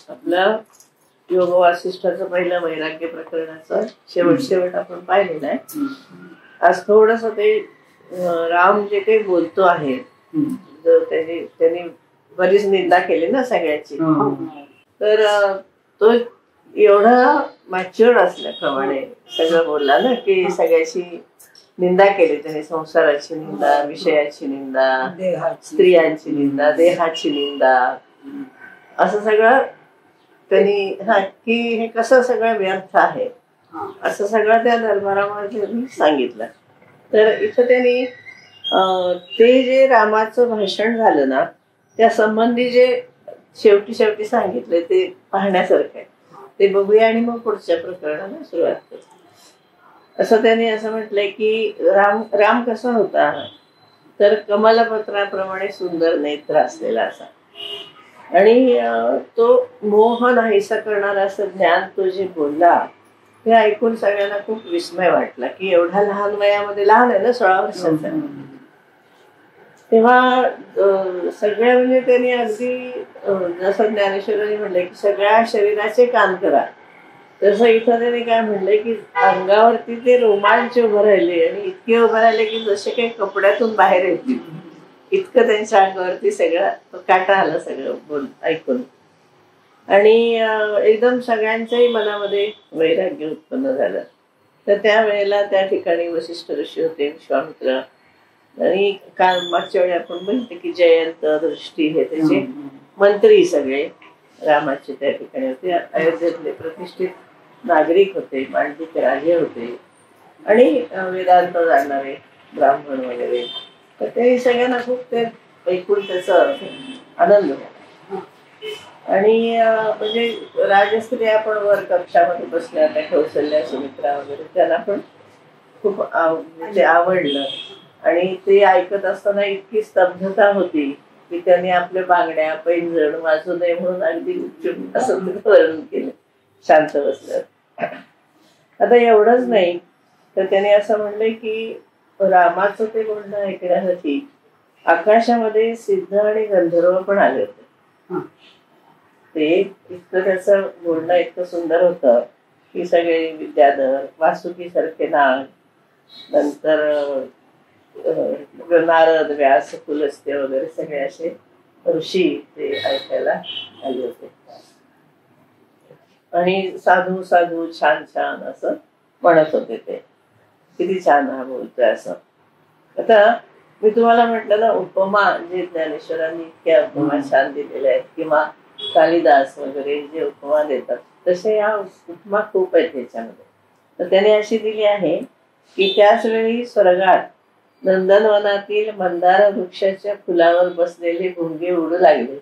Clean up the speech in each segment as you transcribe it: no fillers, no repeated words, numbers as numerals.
आपला योग वासिष्ठाचं पहिलं वैराग्य प्रकरणाचं शेवट आपण पाहिलेलं आहे. आज थोडस ते राम जे काही बोलतो आहे त्यांनी बरीच निंदा केली ना सगळ्याची. तर तो एवढा मॅच्युअर्ड असल्याप्रमाणे सगळं बोलला ना की सगळ्याची निंदा केली त्याने. संसाराची निंदा, विषयाची निंदा, स्त्रियांची निंदा, देहाची निंदा, असं सगळं त्यांनी की हे कसं सगळं व्यर्थ आहे असं सगळं त्या दरबारामध्ये सांगितलं. तर इथं त्यांनी ते जे रामाचं भाषण झालं ना त्या संबंधी जे शेवटी सांगितले ते पाहण्यासारखं आहे. ते बघूया आणि मग पुढच्या प्रकरणाला सुरुवात करू. असं त्यांनी असं म्हटलंय की राम कसा होता तर कमलपत्राप्रमाणे सुंदर नेत्र असलेला असा, आणि तो मोह नाहीसा करणारा असं ज्ञान तो जे बोलला ते ऐकून सगळ्यांना खूप विस्मय वाटला की एवढ्या लहान वयामध्ये, लहान आहे ना 16 वर्षाचा, तेव्हा सगळ्या म्हणजे त्यांनी अगदी जसं ज्ञानेश्वरांनी म्हणलंय की सगळ्या शरीराचे कान करा, तसं इथं त्यांनी काय म्हणलंय की अंगावरती ते रोमांच उभं राहिले आणि इतके उभं राहिले की जसे काही कपड्यातून बाहेर येतील इतकं त्यांच्या अंगावरती सगळं काटा आला सगळं बोल ऐकून. आणि एकदम सगळ्यांच्याही मनामध्ये वैराग्य उत्पन्न झालं. तर त्यावेळेला त्या ठिकाणी वसिष्ठ ऋषी होते, विश्वामित्र, आणि काल मागच्या वेळी आपण बघितलं की जयंत, दृष्टी हे त्याचे मंत्री सगळे रामाचे त्या ठिकाणी होते. अयोध्येतले प्रतिष्ठित नागरिक होते, मांडलिक राजे होते आणि वेदांत जाणणारे ब्राह्मण वगैरे. तर ते सगळ्यांना खूप ते ऐकून त्याचा आनंद झाला. आणि म्हणजे राजस्त्री आपण वर कक्षामध्ये बसल्या त्या कौशल्या, सुमित्रा वगैरे, त्यांना पण खूप म्हणजे आवडलं. आणि ते ऐकत असताना इतकी स्तब्धता होती की त्यांनी आपल्या बांगड्या, पैंजण वाजू नये म्हणून अगदी गुपचूप असं वर्णन केलं, शांत बसलं. आता एवढंच नाही तर त्याने असं म्हणलंय की रामाचं ते बोलणं ऐकण्यासाठी आकाशामध्ये सिद्ध आणि गंधर्व पण आले होते. ते इतकं त्याचं बोलणं इतकं सुंदर होतं की सगळे विद्याधर, वासुकी सारखे नाग, नंतर नारद, व्यास, पुलस्त्य वगैरे सगळे असे ऋषी ते ऐकायला आले होते. आणि साधू साधू छान छान असं म्हणत होते. ते किती छान हा बोलतोय असं. आता मी तुम्हाला म्हटलं ना उपमा जे ज्ञानेश्वरांनी इतक्या उपमा छान दिलेल्या आहेत किंवा कालिदास वगैरे जे उपमा देतात तसे ह्या उपमा खूप आहेत त्याच्यामध्ये. तर त्याने अशी दिली आहे की त्याच वेळी स्वर्गात नंदनवनातील मंदार वृक्षाच्या फुलावर बसलेले भुंगे उडू लागले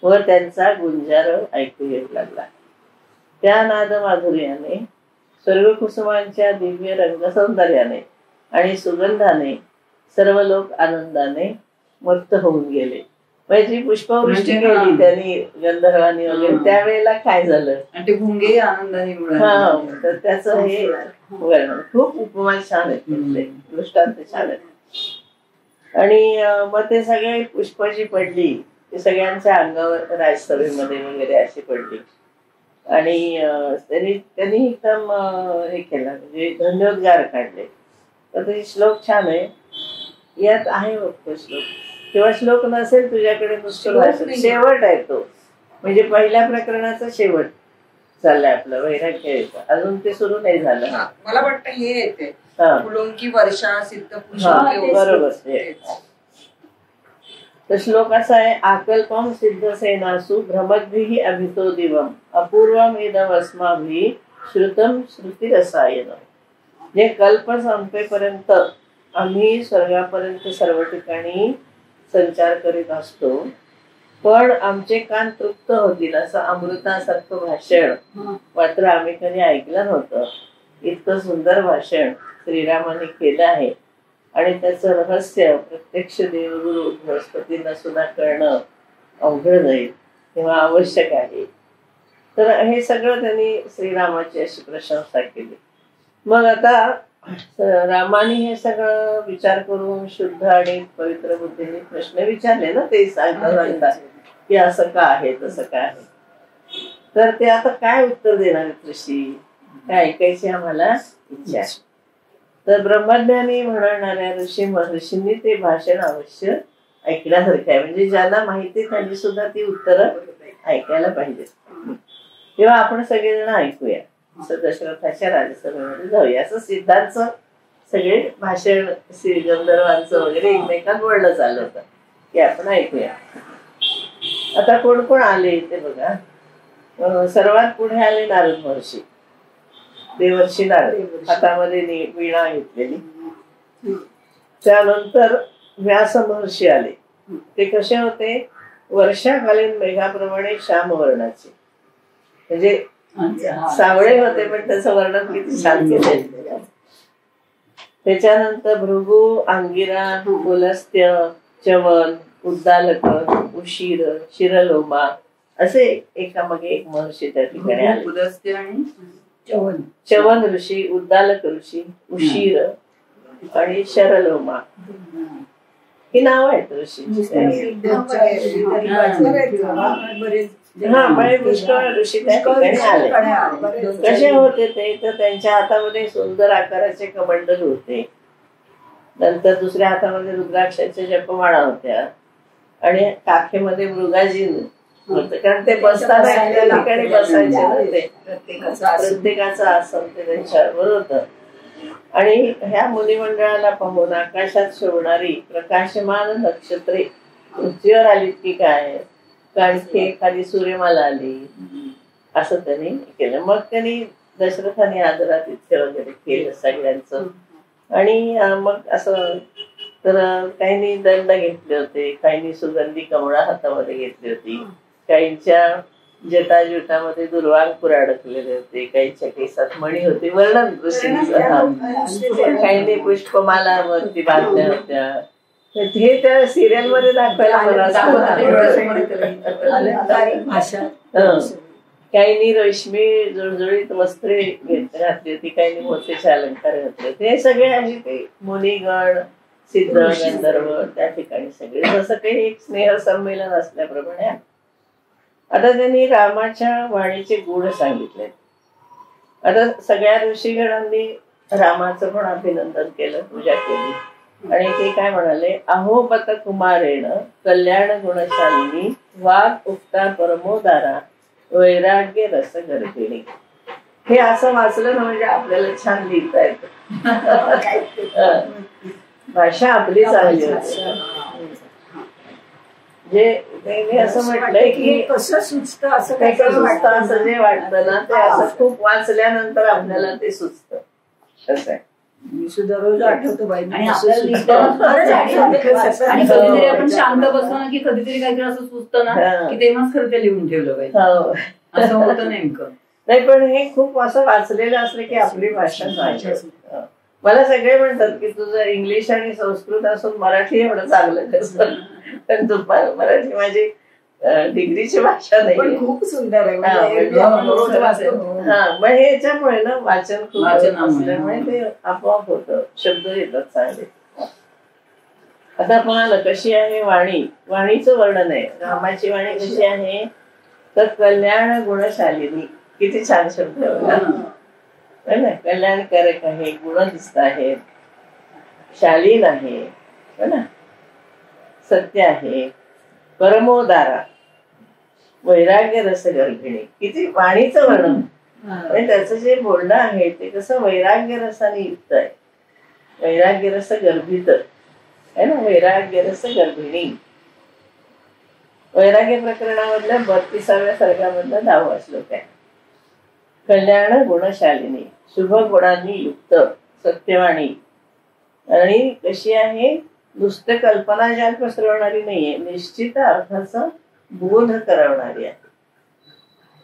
व त्यांचा गुंजार ऐकू येऊ लागला. त्या नाद माधुर्याने, स्वर्गकुसुमांच्या दिव्य रंगसौंदर्याने आणि सुगंधाने सर्व लोक आनंदाने मत्त होऊन गेले. म्हणजे पुष्पवृष्टी केली त्यांनी गंधर्वांनी वगैरे, त्यावेळेला काय झालं ते भुंगे आनंदाने. तर त्याचं हे वर्णन खूप उपमा छान आहे, दृष्टांत छान आहे. आणि मग ते सगळे पुष्पाची पडली ते सगळ्यांच्या अंगावर राजसभेमध्ये वगैरे अशी पडली. आणि त्यांनी एकदम हे केलं, म्हणजे धन्योद्गार काढले. तर ते श्लोक छान आहे. यात आहे बघतो श्लोक, किंवा श्लोक नसेल तुझ्याकडे नुसतं भाषण, शेवट आहे तो, म्हणजे पहिल्या प्रकरणाचा शेवट चाललाय आपलं वैराग्य. अजून ते सुरू नाही झालं. मला वाटतं हे येते फुलोंकी वर्षा सिद्ध बरोबर. तर श्लोक असा आहे, आकल्पम सिद्ध सेनासु भ्रमद्भिः अभितो दिवम अपूर्वम इदमस्माभिः श्रुतम श्रुती रसायन. जे कल्प संपेपर्यंत आम्ही स्वर्गापर्यंत सर्व ठिकाणी संचार करीत असतो, पण आमचे कान तृप्त होतील असं अमृतासारखं भाषण मात्र आम्ही कधी ऐकलं नव्हतं. इतकं सुंदर भाषण श्रीरामाने केलं आहे. आणि त्याचं रहस्य प्रत्यक्ष देवगुरु बृहस्पतींना सुद्धा कळणं अवघड नाही तेव्हा आवश्यक आहे. तर हे सगळं त्यांनी श्रीरामाची अशी प्रशंसा केली. मग आता रामाने हे सगळं विचार करून शुद्ध आणि पवित्र बुद्धीने प्रश्न विचारले ना, ते सांगता की असं का आहे, तसं का आहे. तर ते आता काय उत्तर देणार आहेत ऋषी, काय ऐकायची आम्हाला इच्छा आहे. तर ब्रह्मज्ञानी म्हणणाऱ्या महर्षींनी ते भाषण अवश्य ऐकण्यासारखं आहे. म्हणजे ज्यांना माहिती त्यांनी सुद्धा ती उत्तरं ऐकायला पाहिजेत. तेव्हा आपण सगळेजण ऐकूया. दशरथाच्या राजसभेमध्ये जाऊया. असं सिद्धांचं सगळे भाषण गंधर्वांचं वगैरे एकमेकात बोलणं चाललं होतं की आपण ऐकूया. आता कोण कोण आले ते बघा. सर्वात पुढे आले नारद महर्षी, देवर्षी नारद, हातामध्ये वीणा घेतलेली. त्यानंतर व्यास महर्षी आले. ते कसे होते, वर्षाकालीन मेघाप्रमाणे श्याम वर्णाचे, म्हणजे सावळे होते पण त्याचं वर्णन किती छान केलं. त्याच्यानंतर भृगु, अंगिरा, पुलस्त्य, च्यवन, उद्दालक, उशीर, शिरलोमा असे एकामागे एक महर्षी त्या ठिकाणी आले. पुलस्त्य आणि च्यवन ऋषी, उद्दालक ऋषी, उशीर आणि शरलोमा ही नाव आहेत ऋषी. हा म्हणजे पुष्कळ ऋषी त्या ठिकाणी आले. कसे होते ते, तर त्यांच्या हातामध्ये सुंदर आकाराचे कमंडल होते. नंतर दुसऱ्या हातामध्ये रुद्राक्षाच्या जपमाळा होत्या आणि काखेमध्ये मृगाजीन होतं, कारण ते बसताना त्या ठिकाणी बसायचे होते. प्रत्येकाचं आसन ते त्यांच्यावर होतं. आणि ह्या मुनिमंडळाला पाहून आकाशात शोभणारी प्रकाशमान नक्षत्रे पृथ्वीवर आलीत की काय, काळखे खाली सूर्यमाला आली, असं त्यांनी केलं. मग त्यांनी दशरथाने आदरातिथ्य वगैरे केलं सगळ्यांचं. आणि मग असं तर काहींनी दंड घेतले होते, काहींनी सुगंधी कमळा हातामध्ये घेतली होती, काहींच्या जटाजुटामध्ये दुर्वांकुर अडकलेले होते, काहींच्या केसात मणी होते, वर्णन ऋषींचं. काहींनी पुष्पमाला वरती बांधल्या होत्या. हे त्या सिरियल मध्ये दाखवायला काहींनी रेशमी जुळजुळीत वस्त्रे घातली होती, काहींनी मोत्याचे अलंकार घातले होते. हे सगळे असे ते मुनिगण, सिद्ध, गंधर्व त्या ठिकाणी सगळे जसं काही एक स्नेह संमेलन असल्याप्रमाणे. आता त्यांनी रामाच्या वाणीचे गुण सांगितले. आता सगळ्या ऋषीगणांनी रामाचं पण अभिनंदन केलं, पूजा केली. आणि ते काय म्हणाले, अहोपत कुमारेण कल्याण गुणशालिनी वाघ उक्ता परमोदारा वैराग्य रस गर्भिणी. हे असं वाचलं ना म्हणजे आपल्याला छान लिहिता येतं. भाषा आपली चांगली होती. जे असं म्हटलंय की कसं सुचतं असं काही असं जे वाटतं ना ते असं खूप वाचल्यानंतर आपल्याला ते सुचतं. असं आहे. मी सुद्धा रोज आठवतो बाई. आणि कधीतरी आपण शांत बसतो ना की कधीतरी काहीतरी असं सुचतं ना की तेव्हाच खरं ते लिहून ठेवलं पाहिजे, असं होतं नेमकं. नाही पण हे खूप असं वाचलेलं असलं की आपली भाषा सांगते. मला सगळे म्हणतात की तुझं इंग्लिश आणि संस्कृत असून मराठी एवढं चांगलं कसं, पण तू मराठी माझी डिग्रीची भाषा नाही, खूप सुंदर आहे. हा मग हे याच्यामुळे ना वाचन खूप असल्यामुळे ते आपोआप होतं, शब्द येतात चांगले. आता पाहिलं कशी आहे वाणी, वाणीचं वर्णन आहे. रामाची वाणी कशी आहे तर कल्याण गुणशालिनी, किती छान शब्द आहे ना. कल्याणकारक आहे, गुण दिसत आहेत, शालीन आहे ना, सत्य आहे, परमोदारा, वैराग्य रस गर्भिणी. किती वाणीचं वर्णन. आणि त्याचं जे बोलणं आहे ते कसं वैराग्य रसाने युक्त आहे, वैराग्य रस गर्भित आहे ना, वैराग्य रस गर्भिणी. वैराग्य प्रकरणामधल्या 32व्या सर्गामधला 10वा श्लोक आहे. कल्याण गुणशालिनी, शुभ गुणांनी युक्त, सत्यवाणी. आणि कशी आहे, नुसतं कल्पना ज्ञान पसरवणारी नाहीये, निश्चित अर्थाचा बोध करवणारी आहे.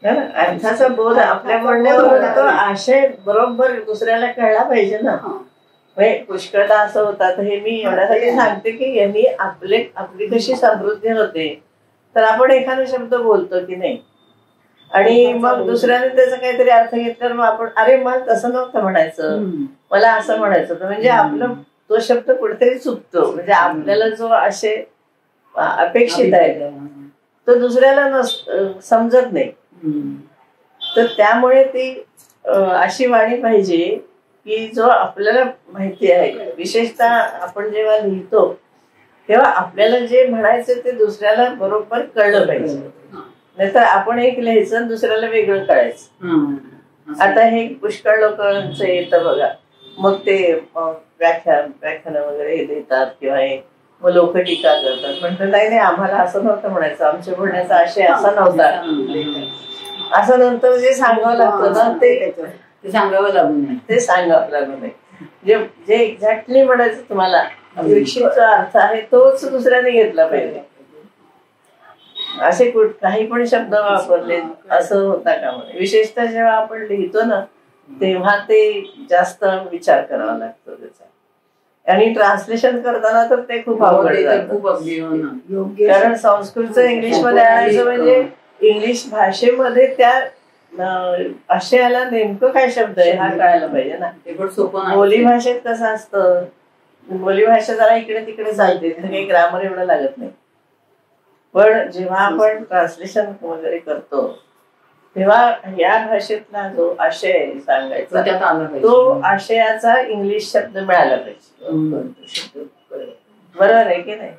अर्थाचा बोध आपल्या म्हणण्यावर तो आशय बरोबर दुसऱ्याला कळला पाहिजे ना. पुष्कळदा असं होतात. हे मी एवढ्यासाठी सांगते की यांनी आपली कशी समृद्धी होते, तर आपण एखादा शब्द बोलतो की नाही आणि मग दुसऱ्याने त्याचा काहीतरी अर्थ घेतल्यावर मग आपण अरे मग तसं नव्हतं म्हणायचं, मला असं म्हणायचं होतं. म्हणजे आपलं तो शब्द कुठेतरी चुकतो. म्हणजे आपल्याला जो असे अपेक्षित आहे तो दुसऱ्याला समजत नाही. तर त्यामुळे ती अशी वाणी पाहिजे की जो आपल्याला माहिती आहे. विशेषतः आपण जेव्हा लिहितो तेव्हा आपल्याला जे म्हणायचं ते दुसऱ्याला बरोबर कळलं पाहिजे. नाहीतर आपण एक लिहायचं आणि दुसऱ्याला वेगळं कळायचं. आता हे पुष्कळ लोकांचं येतं बघा, मग ते व्याख्यान वगैरे देतात किंवा मग लोक टीका करतात. म्हणतात नाही आम्हाला असं नव्हतं म्हणायचं, आमच्या बोलण्याचा आशय असा नव्हता. असं नंतर जे सांगावं लागतं ना ते सांगावं लागू नये. ते सांगावं लागू नये. जे एक्झॅक्टली म्हणायचं तुम्हाला विक्षिप्तचा अर्थ आहे तोच दुसऱ्याने घेतला पाहिजे. असे काही पण शब्द वापरले असं होता का म्हणे. विशेषतः जेव्हा आपण लिहितो ना तेव्हा ते जास्त विचार करावा लागतो त्याचा. आणि ट्रान्सलेशन करताना तर ते खूप अवघड जातं. कारण संस्कृतचं इंग्लिशमध्ये आणायचं म्हणजे इंग्लिश भाषेमध्ये त्या आशयाला नेमकं काय शब्द आहे हा कळायला पाहिजे ना. ते पण सोपं. बोली भाषेत कसं असतं, बोली भाषा जरा इकडे तिकडे चालते, काही ग्रामर एवढं लागत नाही. पण जेव्हा आपण ट्रान्सलेशन वगैरे करतो तेव्हा या भाषेतला जो आशय सांगायचा तो आशयाचा इंग्लिश शब्द मिळाला पाहिजे. बरोबर आहे की नाही.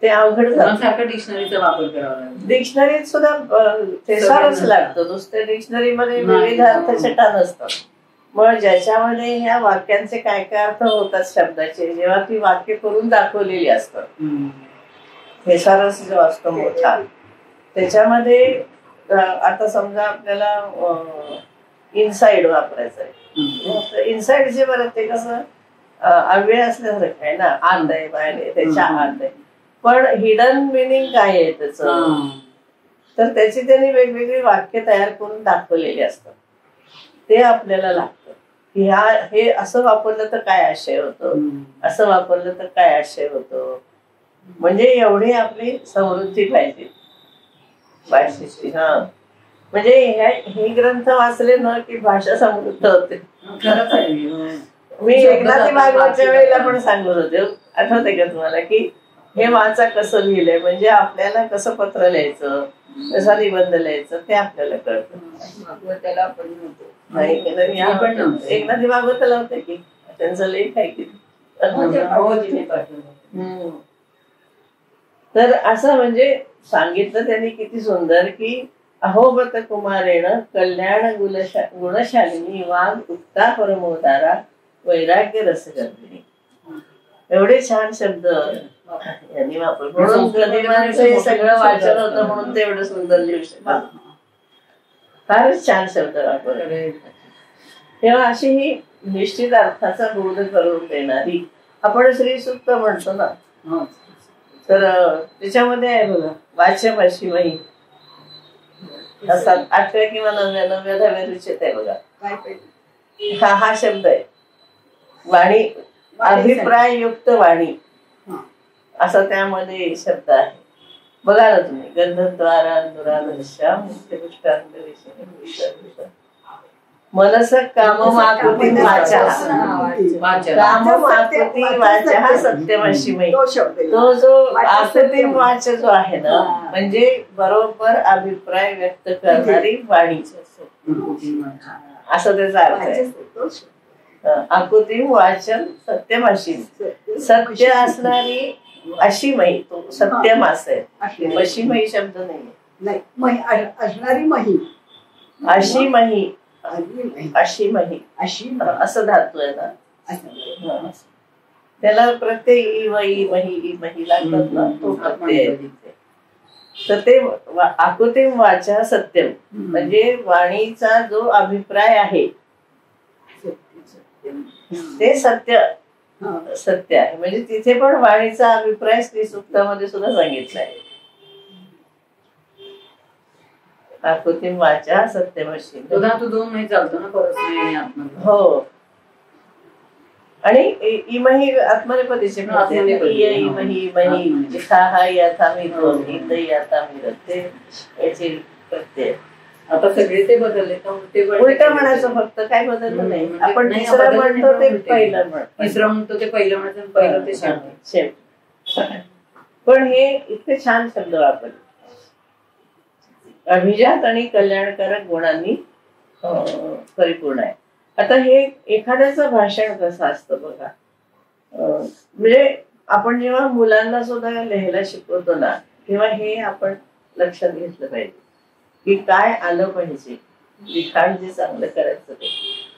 ते अवघड सारखं डिक्शनरीचा वापर करावा लागतो. डिक्शनरीत सुद्धा थेसारच लागतं. नुसत्या डिक्शनरीमध्ये विविध अर्थ छटा नसतात. मग ज्याच्यामध्ये ह्या वाक्यांचे काय काय अर्थ होतात शब्दाचे, जेव्हा ती वाक्य करून दाखवलेली असतात, थेसारस जो असतो मोठा त्याच्यामध्ये आता समजा आपल्याला इनसाइड वापरायचं आहे. इनसाइड जे बरं ते कसं अव्यय असल्यासारखं आहे ना, आत आहे बाहेर आहे त्याच्या आत आहे. पण हिडन मिनिंग काय आहे त्याचं, तर त्याची त्यांनी वेगवेगळी वाक्य तयार करून दाखवलेली असतात. ते आपल्याला लागतं की हे असं वापरलं तर काय आशय होतो, असं वापरलं तर काय आशय होतो. म्हणजे एवढी आपली समृद्धी पाहिजे भाषेची. म्हणजे हे ग्रंथ वाचले ना की भाषा समृद्ध होते. मी एकनाथी भागवतच्या वेळेला पण सांगत होते, आठवते का तुम्हाला, की हे वाचा कसं लिहिलंय, म्हणजे आपल्याला कसं पत्र लिहायचं, कसा निबंध लिहायचं ते आपल्याला कळतं. भागवताला पण नव्हतं. नाही एकनाथी भागवताला होते की त्यांचा लेख आहे की. तर असं म्हणजे सांगितलं त्यांनी किती सुंदर की अहोबत कुमारेण कल्याण गुणशालिनी वाग उक्ता परमोदारा वैराग्य रसगर्भिणी. एवढे छान शब्द यांनी वापर. म्हणून गदिमांचं हे सगळं वाचन होतं म्हणून ते एवढं सुंदर लिहू शकतात. फारच छान शब्द वापरले. तेव्हा अशी ही निश्चित अर्थाचा बोध करून देणारी आपण श्रीसूक्त म्हणतो ना, तर त्याच्यामध्ये आहे बघा वाच्यम अशी वही असतात. 8व्या किंवा 9व्या 10व्या रुचेत आहे बघा. हा शब्द आहे वाणी, अभिप्राययुक्त वाणी असा त्यामध्ये शब्द आहे. बघा ना तुम्ही, गंधद्वारा दुरादर्शा मनस काममाकुती वाचा, काममाकुती वाचा सत्यमशी मयी. तो जो आकुती वाच जो आहे ना, म्हणजे बरोबर अभिप्राय व्यक्त करणारी वाणी असं त्याचा अर्थ आहे. आकुती वाचन सत्यमशी, सत्य असणारी अशी मही, तो सत्यम असेल. अशी मही शब्द नाही, असणारी मही, अशी मही, अशी मही असं धातू आहे ना, त्याला प्रत्यय ई वही मही मही लागतात ना, तो प्रत्यय. तर ते आकुतिम वाचा सत्यम म्हणजे वाणीचा जो अभिप्राय आहे ते सत्य सत्य आहे. म्हणजे तिथे पण वाणीचा अभिप्राय श्रीसूक्तामध्ये सुद्धा सांगितला आहे. आकुतिम वाचा सत्यमशी. तू दोन नाही चालतो ना, परत नाही आत्मनेपदी. हो, आणि इमही आत्मनेपदीचे इमही मही जिथा याथा मिरो इंदई याथा मिरते याचे प्रत्यय. आता सगळे ते बदलले, उलट म्हणायचं फक्त, काय बदललं नाही. आपण तिसरं म्हणतो ते पहिलं म्हणतो, तिसरं म्हणतो ते पहिलं म्हणतो, पहिलं ते शेवट. पण हे इतके छान शब्द वापरले. अभिजात आणि कल्याणकारक गुणांनी परिपूर्ण आहे. आता हे एखाद्याचं भाषण कसं असतं बघा, म्हणजे आपण जेव्हा मुलांना सुद्धा लिहायला शिकवतो ना, तेव्हा हे आपण लक्षात घेतलं पाहिजे की काय आलं पाहिजे. लिखाण जे चांगलं करायचं ते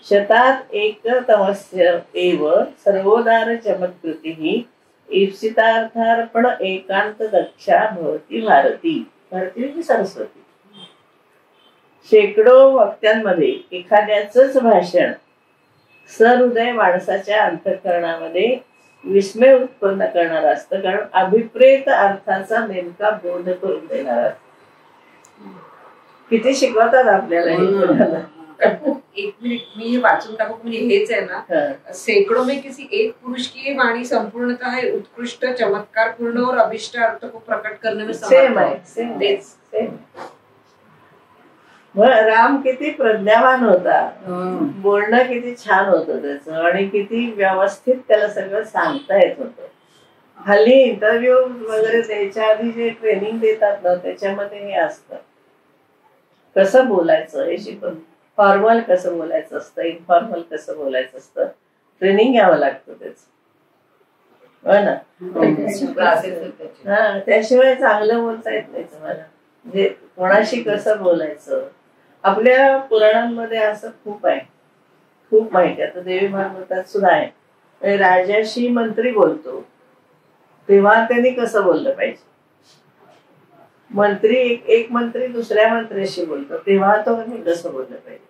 शतात एक तमस्य एव सर्वोदार चमत्कृती ही ईप्सितार्थार्पण एकांत दक्षा भवती भारती. भारती म्हणजे सरस्वती. शेकडो वक्त्यांमध्ये एखाद्याच भाषण सहृदय माणसाच्या अंतःकरणामध्ये विस्मय उत्पन्न करणार असतं, कारण अभिप्रेत अर्थाचा नेमका बोध करून देणार असतं. किती शिकवतात आपल्याला हे. एक मिनिट मी वाचून टाकू, म्हणजे हेच आहे ना, सैकड़ों में किसी एक पुरुष की वाणी संपूर्णतः है उत्कृष्ट चमत्कार पूर्ण और अभिष्ट अर्थ को प्रकट करने में सेम आहे. सेम. राम किती प्रज्ञावान होता, बोलणं किती छान होतं त्याचं, आणि किती व्यवस्थित त्याला सगळं सांगता येत होतं. हल्ली इंटरव्ह्यू वगैरे द्यायच्या आधी जे ट्रेनिंग देतात ना, त्याच्यामध्ये हे असतं कसं बोलायचं हे शिकवत. फॉर्मल कसं बोलायचं असतं, इनफॉर्मल कसं बोलायचं असतं, ट्रेनिंग घ्यावं लागतं त्याच. हो ना. हा, त्याशिवाय चांगलं बोलता येत नाही तुम्हाला. म्हणजे कोणाशी कसं बोलायचं. आपल्या पुराणांमध्ये असं खूप आहे, खूप माहिती. आता देवी भागवतात सुद्धा आहे, राजाशी मंत्री बोलतो तेव्हा त्यांनी कसं बोललं पाहिजे. मंत्री एक मंत्री दुसऱ्या मंत्र्याशी बोलतो तेव्हा तो कसं बोललं पाहिजे.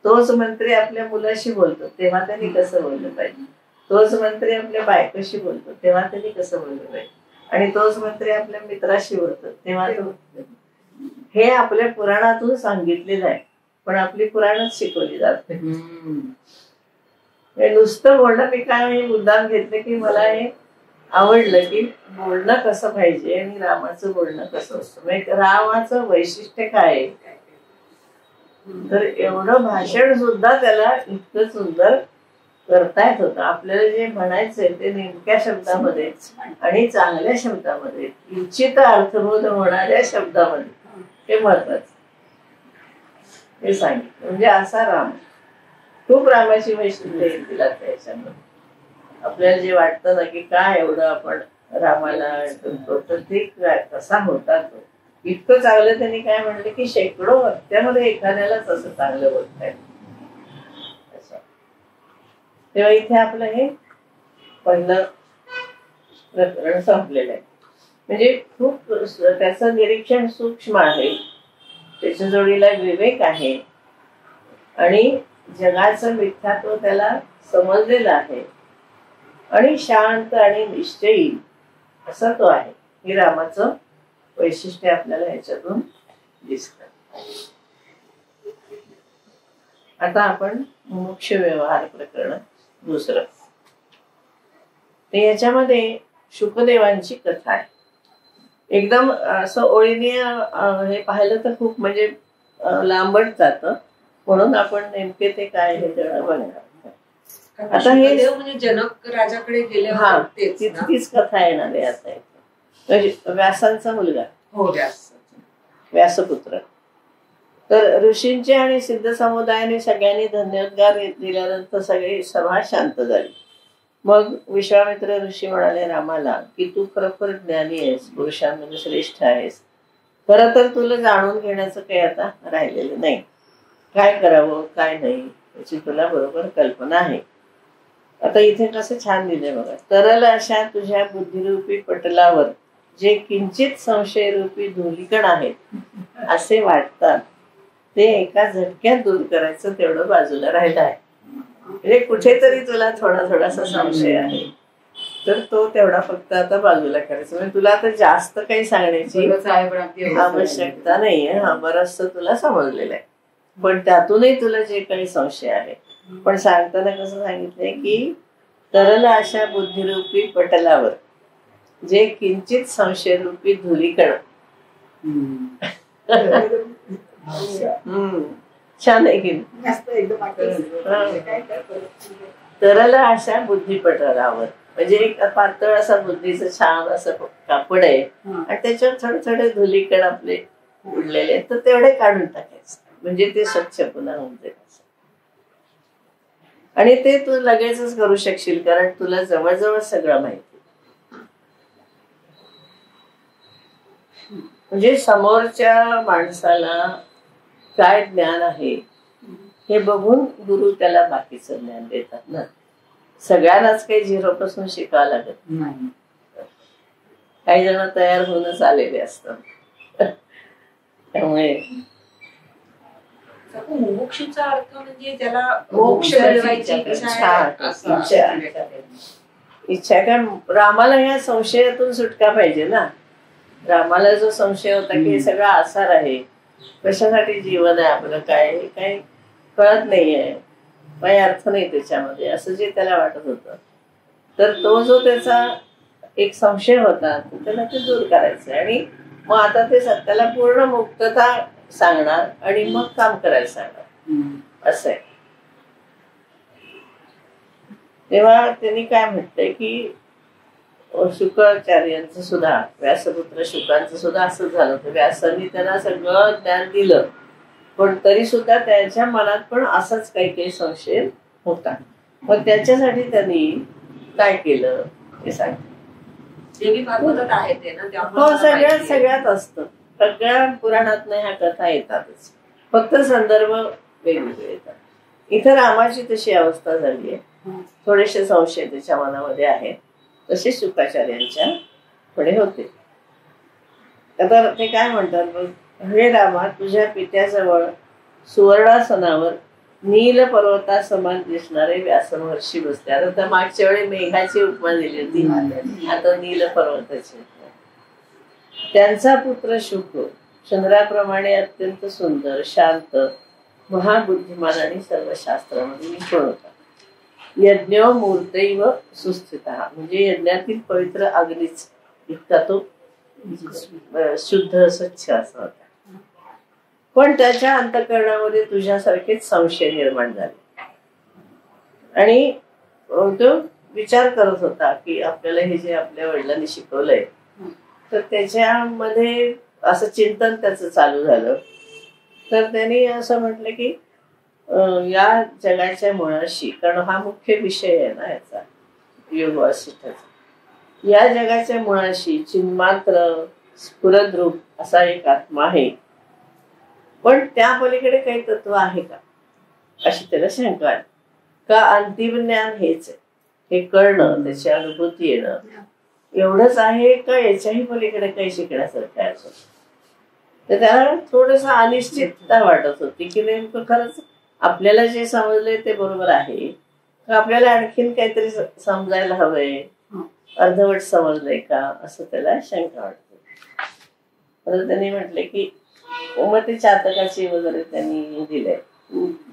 तोच मंत्री आपल्या मुलाशी बोलतो तेव्हा त्यांनी कसं बोललं पाहिजे. तोच मंत्री आपल्या बायकोशी बोलतो तेव्हा त्यांनी कसं बोललं पाहिजे. आणि तोच मंत्री आपल्या मित्राशी बोलतो तेव्हा तो. हे आपल्या पुराणातून सांगितलेलं आहे, पण आपली पुराणच शिकवली जाते. नुसतं बोलणं. मी काय मुद्दाम घेतलं की मला हे आवडलं की बोलणं कसं पाहिजे आणि रामाचं बोलणं कसं असतं. रामाचं वैशिष्ट्य काय आहे, तर एवढं भाषण सुद्धा त्याला इतकं सुंदर करता येत होतं. आपल्याला जे म्हणायचंय ते नेमक्या शब्दामध्ये आणि चांगल्या शब्दामध्ये, इच्छित अर्थबोध होणाऱ्या शब्दामध्ये, हे महत्वाचं हे सांगितलं. म्हणजे असा राम. खूप रामाची वैशिष्ट्य येतील आता याच्यामध्ये. आपल्याला जे वाटतं ना की काय एवढं आपण रामाला करतो, तर ते कसा होता तो. इतकं चांगलं त्यांनी काय म्हणलं की शेकडो वक्त्यामध्ये एखाद्यालाच असं चांगलं बोलताय. तेव्हा इथे आपलं हे पहिलं प्रकरण संपलेलं आहे. म्हणजे खूप त्याचं निरीक्षण सूक्ष्म आहे, त्याच्या जोडीला विवेक आहे, आणि जगाचं मिथ्यात्व त्याला समजलेलं आहे, आणि शांत आणि निश्चयी असा तो आहे. हे रामाचं वैशिष्ट्य आपल्याला ह्याच्यातून दिसतं. आता आपण मुमुक्ष व्यवहार प्रकरण दुसरं. याच्यामध्ये शुकदेवांची कथा आहे. एकदम असं ओळीने हे पाहिलं तर खूप म्हणजे लांबट जातं, म्हणून आपण नेमके ते काय हे बघणार. आता हे म्हणजे जनक राजाकडे गेले. हा, तितकीच कथा येणार आहे आता. व्यासांचा मुलगा. हो, व्यासपुत्र. तर ऋषींचे आणि सिद्ध समुदायाने सगळ्यांनी धन्यवाद दिल्यानंतर सगळी सभा शांत झाली. मग विश्वामित्र ऋषी म्हणाले रामाला की तू खरोखर ज्ञानी आहेस, पुरुषांमध्ये श्रेष्ठ आहेस. खरं तर तुला जाणून घेण्याचं काही आता राहिलेलं नाही. काय करावं काय नाही याची तुला बरोबर कल्पना आहे. आता इथे कसं छान लिहिलंय बघा. तरल अशा तुझ्या बुद्धिरूपी पटलावर जे किंचित संशयरूपी धुलीकण आहेत असे वाटतात, ते एका झटक्यात दूर करायचं तेवढं बाजूला राहिलं आहे. म्हणजे कुठेतरी तुला थोडासा संशय आहे, तर तो तेवढा फक्त आता बाजूला करायचा. म्हणजे तुला आता जास्त काही सांगण्याची आवश्यकता नाहीये. हा, बरंचसं तुला समजलेलं आहे, पण त्यातूनही तुला जे काही संशय आहे. पण सांगताना कसं सांगितलंय की तरल अशा बुद्धिरूपी पटलावर जे किंचित संशयरूपी धुलीकण. छान आहे की तरल अशा बुद्धिपटलावर, म्हणजे एक पातळ असा बुद्धीचं छान असं कापड आहे, आणि त्याच्यावर थोडे थोडे धुलीकण आपले उडलेले आहेत, तर तेवढे काढून टाकायचे. म्हणजे ते स्वच्छ पुन्हा होऊन जाईल. आणि ते तू लगेचच करू शकशील, कारण तुला जवळजवळ सगळं माहिती. म्हणजे समोरच्या माणसाला काय ज्ञान आहे हे बघून गुरु त्याला बाकीचं ज्ञान देतात ना. सगळ्यांनाच काही झिरोपासून शिकावं लागत नाही. काही जण तयार होऊनच आलेले असतात. त्यामुळे मोक्षाचा अर्थ म्हणजे त्याला मोक्ष मिळवायची इच्छा. कारण रामाला ह्या संशयातून सुटका पाहिजे ना. रामाला जो संशय होता की हे सगळं आसार आहे, कशासाठी जीवन आहे आपलं, काय हे काही कळत नाहीये, काही अर्थ नाही त्याच्यामध्ये, असं जे त्याला वाटत होतं. तर तो जो त्याचा एक संशय होता त्याला ते दूर करायचं. आणि मग आता ते सत्याला पूर्ण मुक्तता सांगणार आणि मग काम करायला सांगणार असं आहे. तेव्हा त्यांनी काय म्हटलंय की शुक्राचार्यांचं सुद्धा, व्यासपुत्र शुकांचं सुद्धा असं झालं होतं. व्यासांनी त्यांना सगळं ज्ञान दिलं, पण तरी सुद्धा त्यांच्या मनात पण असाच काही काही संशय होता. मग त्याच्यासाठी त्यांनी काय केलं हे सांग. देवी भागवतात आहे ते ना. हो, सगळ्यात असतं. सगळ्या पुराणात ह्या कथा येतातच, फक्त संदर्भ वेगवेगळे येतात. इथं रामाची तशी अवस्था झाली आहे. थोडेसे संशय त्याच्या मनामध्ये आहेत, तसे शुकाचार्यांच्या पुढे होते. आता ते काय म्हणतात, हे रामा, तुझ्या पित्याजवळ सुवर्णासनावर नील पर्वता समान दिसणारे व्यासमहर्षी बसले. आता मागच्या वेळी मेघाची उपमा दिली होती, आता नील पर्वताची. त्यांचा पुत्र शुक चंद्राप्रमाणे अत्यंत सुंदर, शांत, महाबुद्धिमान आणि सर्व शास्त्रामध्ये निपुण होता. यज्ञ मूर्तैव सुस्थिता, म्हणजे यज्ञातील पवित्र अग्नीच इतका तो शुद्ध स्वच्छ असा होता. पण त्याच्या अंतःकरणामध्ये तुझ्यासारखेच संशय निर्माण झाले आणि तो विचार करत होता की आपल्याला हे जे आपल्या वडिलांनी शिकवलंय, तर त्याच्यामध्ये असं चिंतन त्याचं चालू झालं. तर त्यांनी असं म्हटलं की या जगाच्या मुळाशी, कारण हा मुख्य विषय आहे ना याचा योग वासिष्ठाचा, या जगाच्या मुळाशी चिन्मात्र स्फुरद्रूप असा एक आत्मा आहे, पण त्या पलीकडे काही तत्व आहे का, अशी त्याला शंका आहे. का अंतिम ज्ञान हेच आहे, हे कळणं, त्याची अनुभूती येणं एवढंच आहे का याच्याही पलीकडे काही शिकण्यासारखं आहे. तर त्याला थोडस अनिश्चितता वाटत होती की नेमकं खरंच आपल्याला जे समजलंय ते बरोबर आहे का, आपल्याला आणखीन काहीतरी समजायला हवंय, अर्धवट समजलंय का, असं त्याला शंका वाटते. परत त्यांनी म्हटले की मग ते चातकाची वगैरे त्यांनी दिलंय,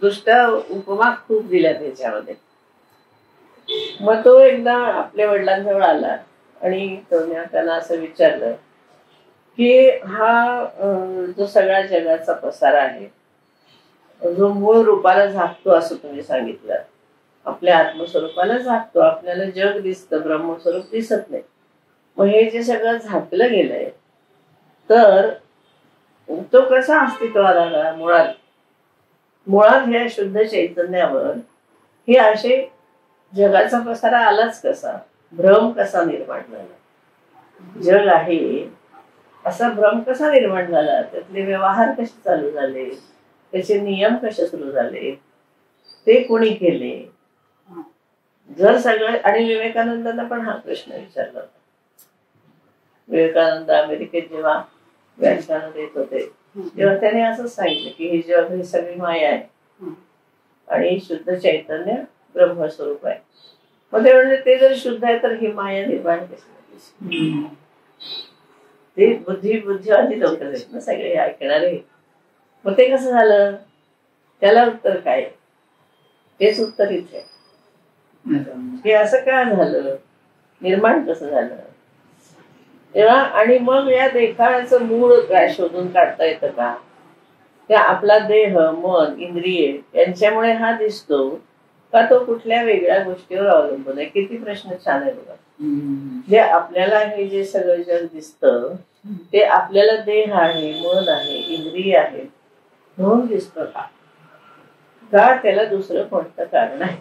दुष्ट उपमा खूप दिल्या त्याच्यामध्ये. मग तो एकदा आपल्या वडिलांजवळ आला आणि त्यांना असं विचारलं की हा जो सगळ्या जगाचा पसारा आहे, जो मूळ रूपाला झाकतो असं तुम्ही सांगितलं, आपल्या आत्मस्वरूपाला झाकतो, आपल्याला जग दिसतं, ब्रह्मस्वरूप दिसत नाही. मग हे जे सगळं झाकलं गेलंय, तर तो कसा अस्तित्वात आला? मुळात ह्या शुद्ध चैतन्यावर हे असे जगाचा पसारा आलाच कसा, भ्रम कसा निर्माण झाला, जग आहे असा भ्रम कसा निर्माण झाला, त्यातले व्यवहार कसे चालू झाले, त्याचे नियम कसे सुरू झाले, ते कोणी केले. जर सगळं, आणि विवेकानंदांना पण हा प्रश्न विचारला होता. विवेकानंद अमेरिकेत जेव्हा व्याख्यान देत होते तेव्हा त्याने असंच सांगितलं की हे जग ही सगळी माया आहे आणि शुद्ध चैतन्य ब्रह्मस्वरूप आहे. मग ते म्हणजे ते जर शुद्ध आहे तर ही माया निर्माण कशी, ते बुद्धिवादी लोक आहेत ना सगळे ऐकणारे. मग ते कसं झालं, त्याला उत्तर काय, तेच उत्तर इथे. हे असं का झालं, निर्माण कसं झालं तेव्हा. आणि मग या देखाण्याचं मूळ काय शोधून काढता येतं का, त्या आपला देह, मन, इंद्रिये यांच्यामुळे हा दिसतो का तो कुठल्या वेगळ्या गोष्टीवर अवलंबून आहे. किती प्रश्न छान आहे बघा. जे आपल्याला हे जे सगळं जग दिसतं ते आपल्याला देह आहे, मन आहे, इंद्रिय आहे, म्हणून दिसतो का? का त्याला दुसरं कोणतं कारण आहे?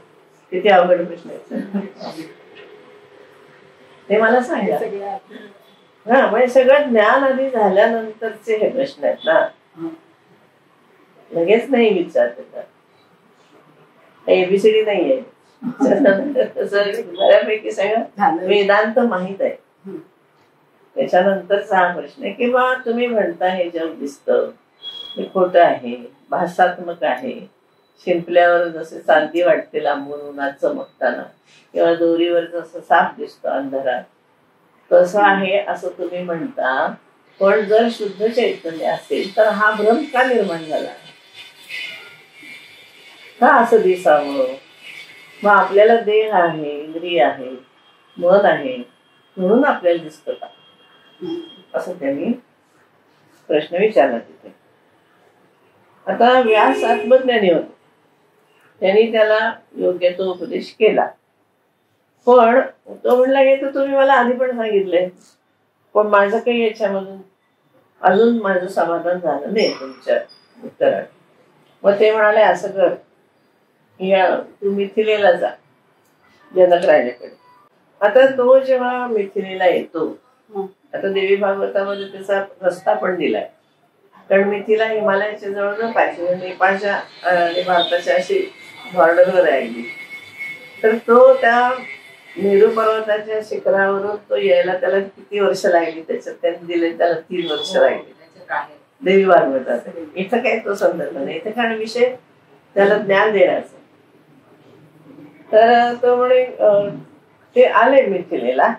किती अवघड प्रश्न आहे ते मला सांगा. हा, म्हणजे सगळं ज्ञान आधी झाल्यानंतरचे हे प्रश्न आहेत ना, लगेच नाही विचारते. एबीसीडी नाहीये. बऱ्यापैकी सगळं वेदांत माहित आहे. त्याच्यानंतरचा हा प्रश्न आहे की बा तुम्ही म्हणता हे जग दिसतं हे खोटं आहे, भासात्मक आहे, शिंपल्यावर जसे चांदी वाटते लांबून उन्हात चमकताना, किंवा दोरीवर जसं साप दिसतो अंधारात, तसं आहे असं तुम्ही म्हणता. पण जर शुद्ध चैतन्य असेल तर हा भ्रम का निर्माण झाला? का असं दिसावं? मग आपल्याला देह आहे, इंद्रिय आहे, मन आहे, म्हणून आपल्याला दिसतं का? असं त्यांनी प्रश्न विचारला तिथे. आता व्यास आत्मज्ञानी होते, त्यांनी त्याला योग्य तो उपदेश केला. पण तो म्हणला हे तर तुम्ही मला आधी पण सांगितलंय, पण माझं काही याच्यामधून अजून माझं समाधान झालं नाही तुमच्या उत्तरात. मग ते म्हणाले असं कर, या तू मिथिलेला जा जनक राजाकडे. आता तो जेव्हा मिथिलेला येतो, आता देवी भागवतामध्ये त्याचा रस्ता पण दिलाय, कारण मिथिला हिमालयाच्या जवळजवळ पाहिजे, नेपाळच्या आणि भारताच्या अशी बॉर्डरवर आहे. तर तो त्या मेरू पर्वताच्या शिखरावरून तो यायला त्याला किती वर्ष लागली? त्याच्यात त्यांनी दिले त्याला 3 वर्ष लागली देवी भागवतात. इथं काही तो संदर्भ नाही, इथं कारण विषय त्याला ज्ञान देण्याचं. तर तो म्हणे ते आले मिथिलेला.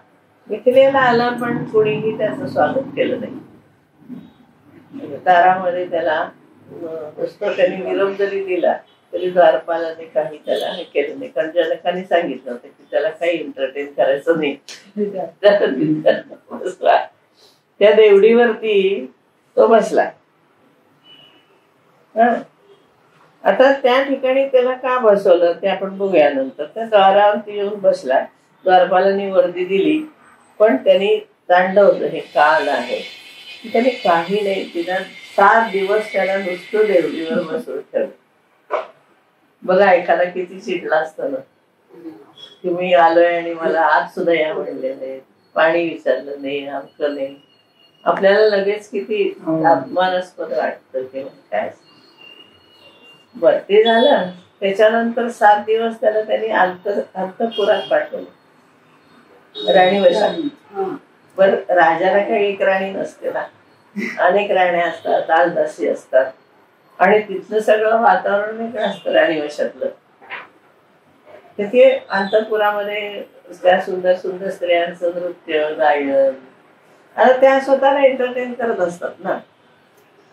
मिथिलेला आला पण कोणीही त्याचं स्वागत केलं नाही. दारामध्ये त्याला नुसतं त्यांनी निरोप जरी दिला तरी द्वारपालाने काही त्याला हे केलं नाही, कारण जनकाने सांगितलं होतं की त्याला काही एंटरटेन करायचं नाही. त्या देवडीवरती तो बसला. आता त्या ठिकाणी त्याला का बसवलं ते आपण बघूया नंतर. त्या द्वारावरती येऊन बसला, द्वारपालांनी वर्दी दिली, पण त्यांनी तांडवलं हे काल आहे. त्याने काही नाही तिला 7 दिवस त्याला नुसतं देवडीवर बसवून ठेवलं. बघा एखादा किती चिडला असतं ना, तुम्ही आलोय आणि मला आज सुद्धा या म्हणले नाही, पाणी विचारलं नाही, आमचं नाही. आपल्याला लगेच किती अपमानास्पद वाटतं किंवा काय. बर ते झालं. त्याच्यानंतर 7 दिवस त्याला त्यांनी अंतपुरात पाठवलं राणीवशात. बर राजाला काही एक राणी नसते ना, अनेक राण्या असतात, दासदासी असतात, आणि तिथलं सगळं वातावरण वेगळं असतं राणीवशातलं. तिथे अंतपुरामध्ये त्या सुंदर सुंदर स्त्रियांचं नृत्य गायन, आता त्या स्वतःला एंटरटेन करत असतात ना.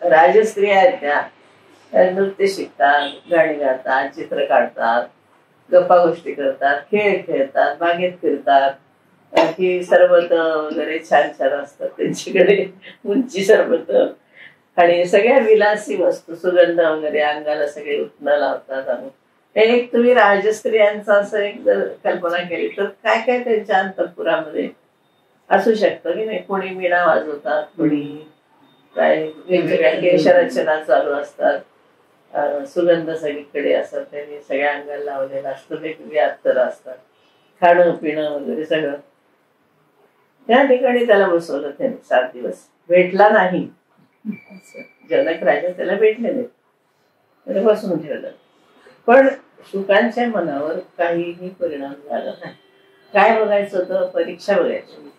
राजस्त्रिया आहेत त्या नृत्य शिकतात, गाणी गातात, चित्र काढतात, गप्पा गोष्टी करतात, खेळ खेळतात, बागेत फिरतात, की सरबत वगैरे छान छान असतात त्यांच्याकडे, उंची सरबत आणि सगळ्या विलासी वस्तू, सुगंध वगैरे अंगाला सगळे उठणं लावतात. एक तुम्ही राजस्त्रियांचा असं एक जर कल्पना केली तर काय काय त्यांच्या अंतपुरामध्ये असू शकतं की नाही. कोणी वीणा वाजवतात, कोणी काय वेगवेगळ्या केशरचना चालू असतात, सुगंध सगळीकडे असतात, त्यांनी सगळ्या अंगाला लावलेलं असतं, वेगवेगळे अत्तर असतात, खाणं पिणं वगैरे सगळं. त्या ठिकाणी त्याला बसवलं त्यांनी 7 दिवस. भेटला नाही जनक राजा, त्याला भेटले नाही, त्याला बसून ठेवलं. पण शुकांच्या मनावर काहीही परिणाम झाला नाही. काय बघायचं होतं? परीक्षा बघायची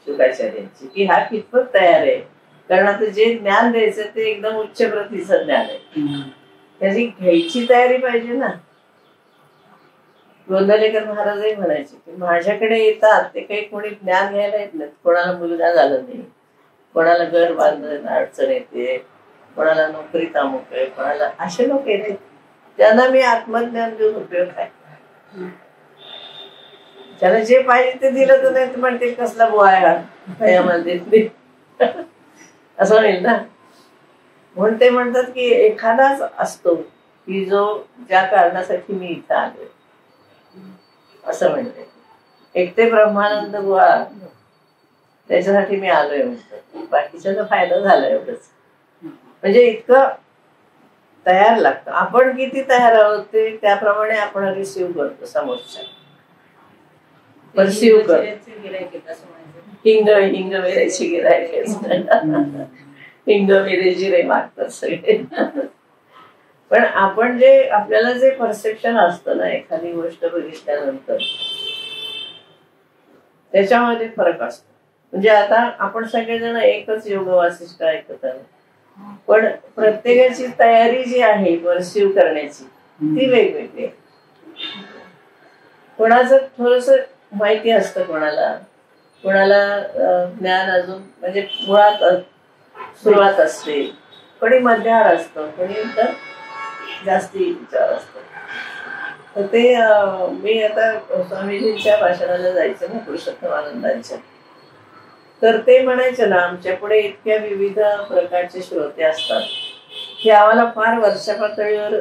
शुकाचार्यांची, की हा कितपत तयार आहे. कारण आता जे ज्ञान द्यायचं ते एकदम उच्च प्रतीचं ज्ञान आहे, त्याची घ्यायची तयारी पाहिजे ना. गोंदवलेकर महाराजही म्हणायचे की माझ्याकडे येतात ते काही कोणी ज्ञान घ्यायला येत नाही. कोणाला मुलगा झाला नाही, कोणाला घर बांधायला अडचण येते, कोणाला नोकरी तामुक आहे, कोणाला असे लोक येते, त्यांना मी आत्मज्ञान देऊन उपयोग काय. त्याला जे पाहिजे ते दिलं तर नाही म्हणते कसला बुवा आहे आम्हाला देत नाही असं होईल ना. म्हणून ते म्हणतात की एखादाच असतो की जो ज्या कारणासाठी मी इथं आलोय असं म्हणते. एक ते ब्रह्मानंद बुवा त्याच्यासाठी मी आलोय म्हणतो, बाकीचा फायदा झाला एवढंच. म्हणजे इतकं तयार लागतं. आपण किती तयार आहोत ते त्याप्रमाणे आपण रिसिव्ह करतो समोरच्या, परसिव्ह करतो. हिंग हिंग मिरायची गिरायक हिंग मिरे जिरे मागतात सगळे. पण आपण जे आपल्याला जे परसेप्शन असतं ना एखादी गोष्ट बघितल्यानंतर त्याच्यामध्ये फरक असतो. म्हणजे आता आपण सगळेजण एकच योग वासिष्ठ ऐकत आहोत, पण प्रत्येकाची तयारी जी आहे परसिव्ह करण्याची ती वेगवेगळी. कोणाचं थोडस माहिती असतं, कोणाला ज्ञान अजून म्हणजे मुळात सुरुवात असते, कोणी मध्यावर असतं, कोणी तर जास्ती विचार असतो. तर ते मी आता स्वामीजींच्या भाषणाला जायचं ना पुरुषोत्तमानंदांच्या, तर ते म्हणायचे ना आमच्या पुढे इतक्या विविध प्रकारचे श्रोते असतात की आम्हाला फार वरच्या पातळीवर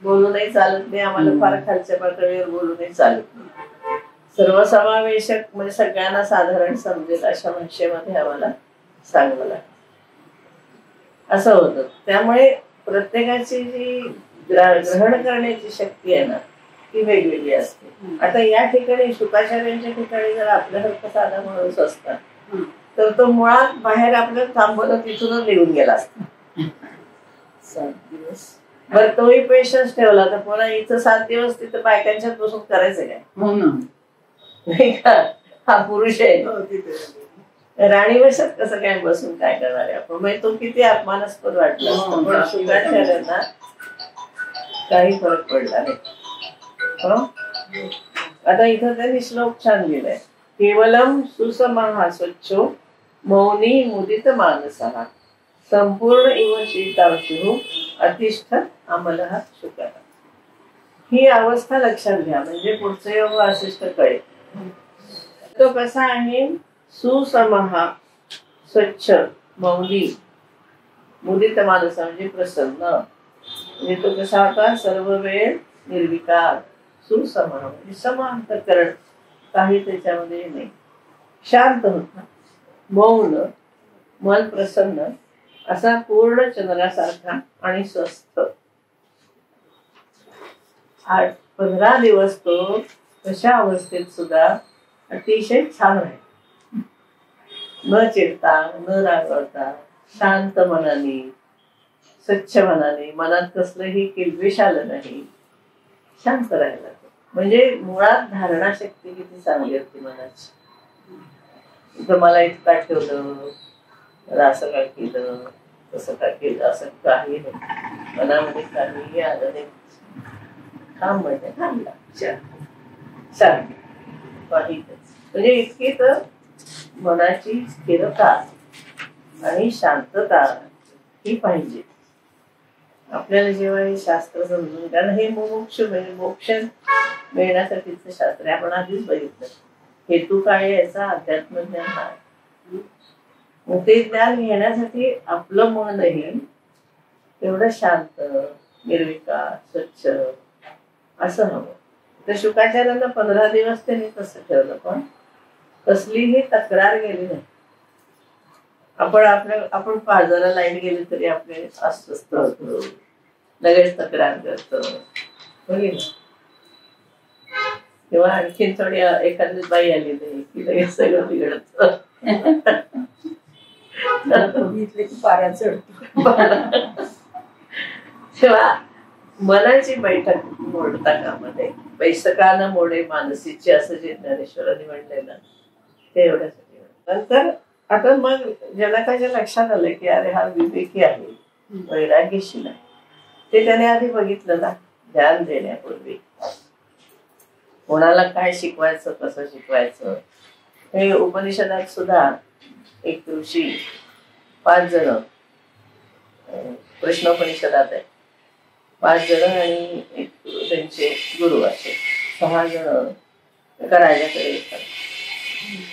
बोलूनही चालत नाही, आम्हाला फार खालच्या पातळीवर बोलूनही चालत नाही. सर्वसमावेशक म्हणजे सगळ्यांना साधारण समजेल अशा भाषेमध्ये आम्हाला सांगावं लागतं. असं होतं. त्यामुळे प्रत्येकाची जी ग्रहण करण्याची शक्ती आहे ना ती वेगवेगळी असते. आता या ठिकाणी शुकाचार्यांच्या ठिकाणी जर आपल्यासारखा साधा माणूस असता तर तो मुळात बाहेर आपल्याला थांबवलं तिथूनच निघून गेला असता. 7 दिवस बरं तोही पेशन्स ठेवला तर पुन्हा इथं 7 दिवस तिथं बायकांच्यात बसून करायचं काय? हो ना, नाही का? हा पुरुष आहे, राणी वशात कसं काय बसून काय करणार आहे आपण? म्हणजे तो किती अपमानास्पद वाटला असतं, पण शुकाचार्यांना काही फरक पडला नाही. आता इथं त्यांनी श्लोक छान लिहिलाय. केवलम सुसमहा स्वच्छो मौनी मुदित मानसहा संपूर्ण इव शीतांशु अतिष्ठ अमलहा शुकः. ही अवस्था लक्षात घ्या म्हणजे पुढचं योग वासिष्ठ कळेल. तो कसा आहे? सुसमहा स्वच्छ मौनी मुदित मानस म्हणजे प्रसन्न. म्हणजे तो कसा होता? सर्व वेळ निर्विकार, सुसमहा म्हणजे समांतकरण, काही त्याच्यामध्ये नाही, शांत होता, मौन, मन प्रसन्न असा पूर्ण चंद्रासारखा आणि स्वस्थ. 8-15 दिवस तो तशा अवस्थेत सुद्धा अतिशय छान राहील, न चिडता, न रागवता, शांत मनाने, स्वच्छ मनाने, मनात कसलंही किलबिश आलं नाही, शांत राहिला. म्हणजे मुळात धारणा शक्ती किती चांगली होती मनाची. इथं मला इतका ठेवलं, मला असं काय केलं, तसं काय केलं, असं काही नाही, मनामध्ये काहीही आलं नाही. थांब म्हणजे थांबला, शांत म्हणजे इतकी तर मनाची स्थिरता आणि शांतता ही पाहिजे आपल्याला. जेव्हा हे शास्त्र समजून, कारण हे मोक्ष मिळण्यासाठीचं शास्त्र आपण आधीच बघितलं. हेतू काय याचा अध्यात्म ज्ञान हा. मग ते ज्ञान घेण्यासाठी आपलं मनही तेवढं शांत, निर्विकार, स्वच्छ असं हवं. तर शुकाचार्यांना 15 दिवस त्यांनी तसं ठेवलं, पण कसलीही तक्रार गेली नाही. आपण जरा लाईट गेली तरी आपले अस्वस्थ होतो, लगेच तक्रार करतो, तेव्हा आणखीन थोडी एखादी बाई आली नाही की लगेच सगळं बिघडत. पाऱ्या चढतो. तेव्हा मनाची बैठक मोडता कामा नये. बैसकानं मोडे मानसीची असं जे ज्ञानेश्वरांनी म्हणले ना, ते एवढ्यासाठी. नंतर आता मग जनकाच्या लक्षात आलं की अरे हा विवेकी आहे, वैराग्यशील आहे. ते त्याने आधी बघितलं ना ध्यान देण्यापूर्वी, कोणाला काय शिकवायचं, कसं शिकवायचं. हे उपनिषदात सुद्धा एक दिवशी 5 जण, प्रश्नोपनिषदात आहे, 5 जण आणि एक त्यांचे गुरु असे 6 जण एका राजाकडे येतात.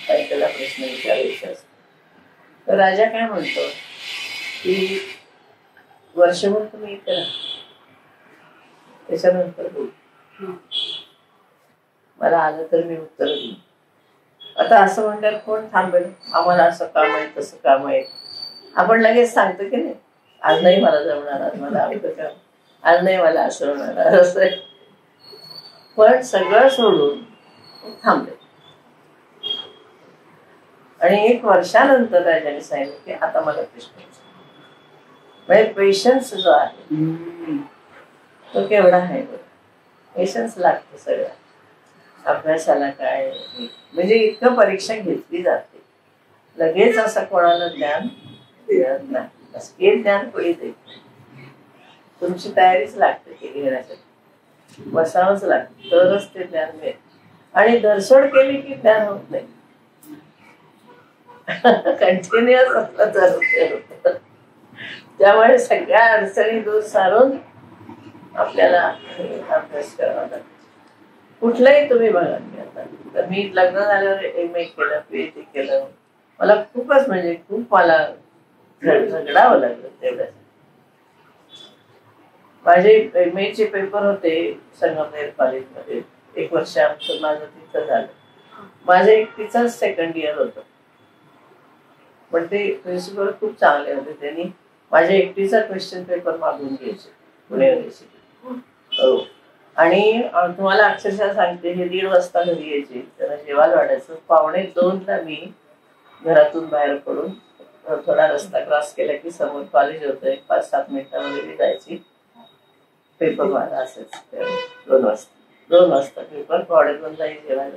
काही त्याला प्रश्न विचारायचे असतो. तर राजा काय म्हणतो की वर्षभर तुम्ही इथे राहा, त्याच्यानंतर बोल, मला आलं तर मी उत्तर देईन. आता असं म्हणल्यावर कोण थांबेल? आम्हाला असं काम आहे, तसं काम आहे, आपण लगेच सांगतो की नाही आज नाही मला जमणार, आज मला आवडतं काम. आज नाही मला असं होणार असं. पण सगळं सोडून थांबले आणि 1 वर्षानंतर राजाने सांगितलं की आता मला प्रश्न म्हणजे पेशन्स जो आहे तो केवढा आहे. पेशन्स लागतो सगळं अभ्यासाला. काय म्हणजे इतकं परीक्षा घेतली जाते, लगेच असं कोणाला ज्ञान मिळत नाही. हे ज्ञान कोणी देत, तुमची तयारीच लागते ते घेण्यासाठी, बसावंच लागतं तरच ते ज्ञान मिळेल. आणि धरसोड केली की ज्ञान होत नाही. कंटिन्युअस असलं तर. त्यामुळे सगळ्या अडचणी दूर सारून आपल्याला अभ्यास करावा लागतो. कुठलाही तुम्ही बघा की आता तर मी लग्न झाल्यावर MA केलं, PhD केलं. मला खूपच म्हणजे खूप मला झगडावं लागलं तेवढ्याच. माझे MA चे पेपर होते संगमनेर कॉलेजमध्ये. 1 वर्ष माझं तिथं झालं. माझं एकटीचंच 2nd इयर होतं. पण ते प्रिन्सिपल खूप चांगले होते. त्यांनी माझ्या एकटीचा क्वेश्चन पेपर मागून घ्यायचे पुणे युनिव्हर्सिटी. हो. आणि तुम्हाला अक्षरशः सांगते, हे 1:30 वाजता घरी यायचे, त्यांना जेवायला वाढायचं. 1:45ला मी घरातून बाहेर पडून थोडा रस्ता क्रॉस केला की समोर कॉलेज होतं. 5-7 मिनिटांमध्ये मी जायची पेपर मला असेच. 2 वाजता पेपर 2:45ला जेवायला.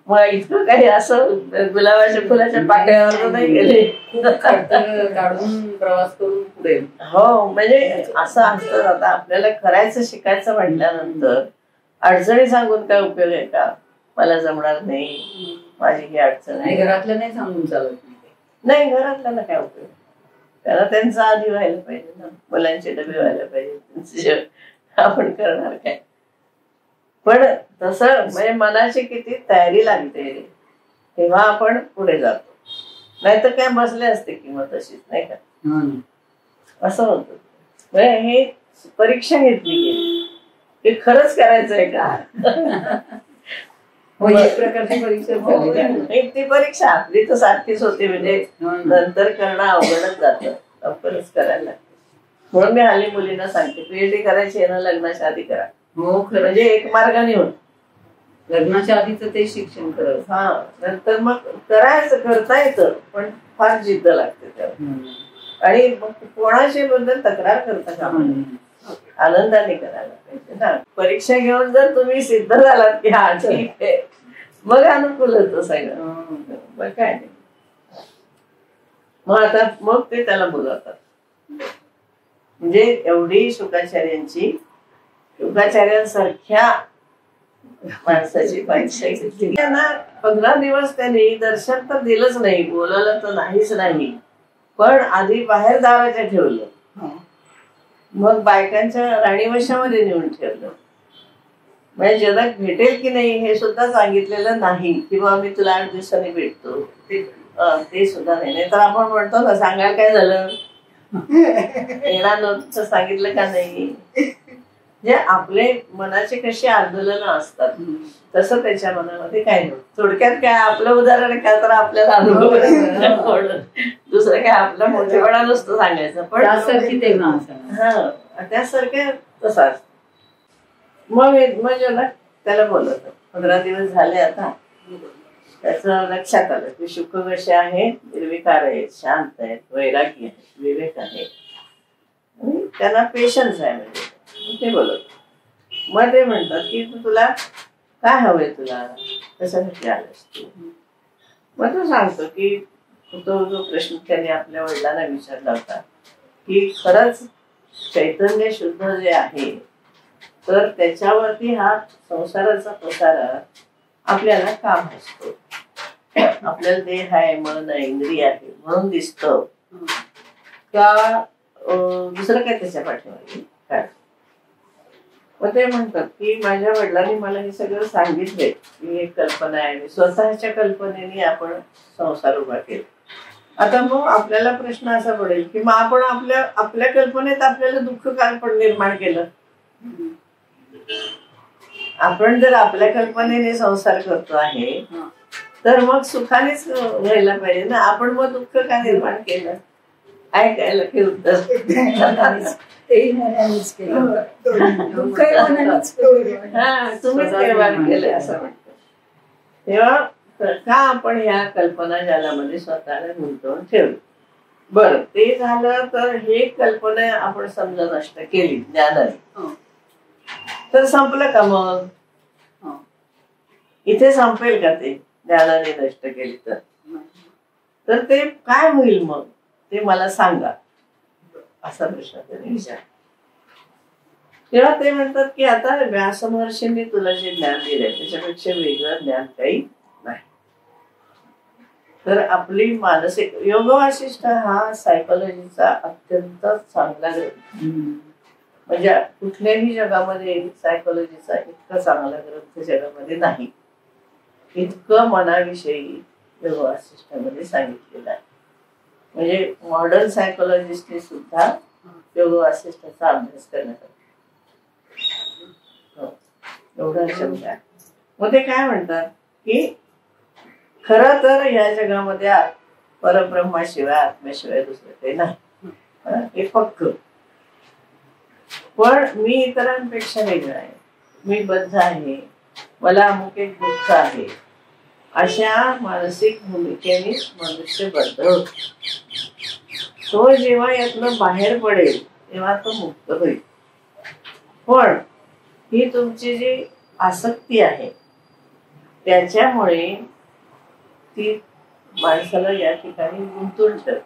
मग इतकं काही असं गुलाबाच्या फुलाच्या पाकळ्यावर नाही गेले. काढून प्रवास करून पुढे. हो म्हणजे असं असतं. आता आपल्याला करायचं शिकायचं म्हटल्यानंतर अडचणी सांगून काय उपयोग आहे का? मला जमणार नाही, माझी ही अडचण आहे. घरातलं नाही सांगून चालत नाही. घरातल्याला काय उपयोग? त्याला त्यांचं आधी व्हायला पाहिजे ना, मुलांचे डबे व्हायला पाहिजे. आपण करणार काय? पण तसं म्हणजे मनाची किती तयारी लागते तेव्हा आपण पुढे जातो. नाहीतर काय बसले असते किंमत तशीच नाही का, असं होतं. म्हणजे हे परीक्षा घेतली गेली हे खरंच करायचंय का? प्रकारची परीक्षा. ती परीक्षा आपली तर सारखीच होती. म्हणजे नंतर करणं अवघडच जातं, लवकरच करायला लागतं. म्हणून मी हल्ली मुलींना सांगते PhD करायची आहे ना, लग्नाच्या आधी करा. हो खरं. म्हणजे एक मार्गाने होत. लग्नाच्या आधीच ते शिक्षण करत. हा. नंतर मग करायचं, करता येतं, पण फार जिद्द लागते त्यावर. आणि मग कोणाशी बद्दल तक्रार करता का? आनंदाने करायला पाहिजे ना. परीक्षा घेऊन जर तुम्ही सिद्ध झालात की हा ठीक आहे, मग अनुकूल होतं सगळं. मग काय नाही. मग आता मग ते त्याला बोलवतात. म्हणजे एवढी शुकाचार्यांसारख्या माणसाची परीक्षा घेतली. त्यांना 15 दिवस त्यांनी दर्शन तर दिलंच नाही, बोलवलं तर नाहीच नाही, पण आधी बाहेर दाराच्या ठेवलं. मग बायकांच्या राणीवशामध्ये नेऊन ठेवलं. म्हणजे जगात भेटेल की नाही हे सुद्धा सांगितलेलं नाही. किंवा मी तुला 8 दिवसांनी भेटतो ते सुद्धा नाही. तर आपण म्हणतो ना, सांगायला काय झालं, येणार नव्हतं सांगितलं का नाही. म्हणजे आपले मनाचे कशी आंदोलनं असतात तसं त्याच्या मनामध्ये काय नव्हतं. थोडक्यात काय आपलं उदाहरण काय तर आपल्याला अनुभव, दुसरं काय आपला मोठेपणा नसतो सांगायचं, पण त्यासारखे तसा. मग त्याला बोलवलं. 15 दिवस झाले. आता त्याचं लक्षात आलं की शुक कसे आहे, निर्विकार आहेत, शांत आहेत, वैरागी आहेत, विवेक आहे, त्यांना पेशन्स आहे. म्हणजे ते बोलत. मग ते म्हणतात की तुला काय हवंय, तुला कशासाठी आलास तू? मग तो सांगतो की तो जो प्रश्न त्याने आपल्या वडिलांना विचारला होता की खरंच चैतन्य शुद्ध जे आहे तर त्याच्यावरती हा संसाराचा पसारा आपल्याला का भासतो? आपल्याला देह आहे, मन आहे, इंद्रिय आहे म्हणून दिसतं का दुसरं काय त्याच्या पाठीमागे काय? मग ते म्हणतात की माझ्या वडिलांनी मला हे सगळं सांगितलंय की एक कल्पना आहे, स्वतःच्या कल्पनेने आपण संसार उभा केला. आता मग आपल्याला प्रश्न असा पडेल की मग आपण आपल्या कल्पनेत आपल्याला दुःख काय पण निर्माण केलं? आपण जर आपल्या कल्पनेने संसार करतो आहे तर मग सुखानेच व्हायला पाहिजे ना. आपण मग दुःख का निर्माण केलं? ऐकायला की उत्तर तेही मनानेच केलं, दुःखही मनानेच केलं. हा तुम्हीच निर्माण केलंय असं म्हणतो. तेव्हा का आपण ह्या कल्पना जालामध्ये स्वतःला गुंतवून ठेवली. बरं, ते झालं तर हे कल्पना आपण समजा नष्ट केली ज्ञानाने, तर संपलं का मग? इथे संपेल का ते ज्ञानाने नष्ट केली तर ते काय होईल मग ते मला सांगा, असा प्रश्न त्यांनी विचारला. तेव्हा ते म्हणतात की आता व्यास महर्षींनी तुला जे ज्ञान दिलंय त्याच्यापेक्षा वेगळं ज्ञान काही नाही. तर आपली मानसिक योग वासिष्ठ हा सायकोलॉजीचा अत्यंत चांगला ग्रंथ, म्हणजे कुठल्याही जगामध्ये सायकोलॉजीचा इतका चांगला ग्रंथ जगामध्ये नाही. इतकं मनाविषयी योग वासिष्ठामध्ये सांगितलेलं आहे. म्हणजे मॉडर्न सायकोलॉजिस्टने सुद्धा योग वासिष्ठाचा अभ्यास करण्यात आला. एवढा शब्द आहे. मग ते काय म्हणतात की खरं तर या जगामध्ये परब्रह्माशिवाय आत्म्याशिवाय दुसरं काही नाही, हे पक्क. पण मी इतरांपेक्षा वेगळा आहे, मी बद्ध आहे, मला अमुक एक दुःख आहे, अशा मानसिक भूमिकेने मनुष्य बद्ध होतो. तो जेव्हा यातनं बाहेर पडेल तेव्हा तो मुक्त होईल. पण ही तुमची जी आसक्ती आहे त्याच्यामुळे ती माणसाला या ठिकाणी गुंतून ठेवते.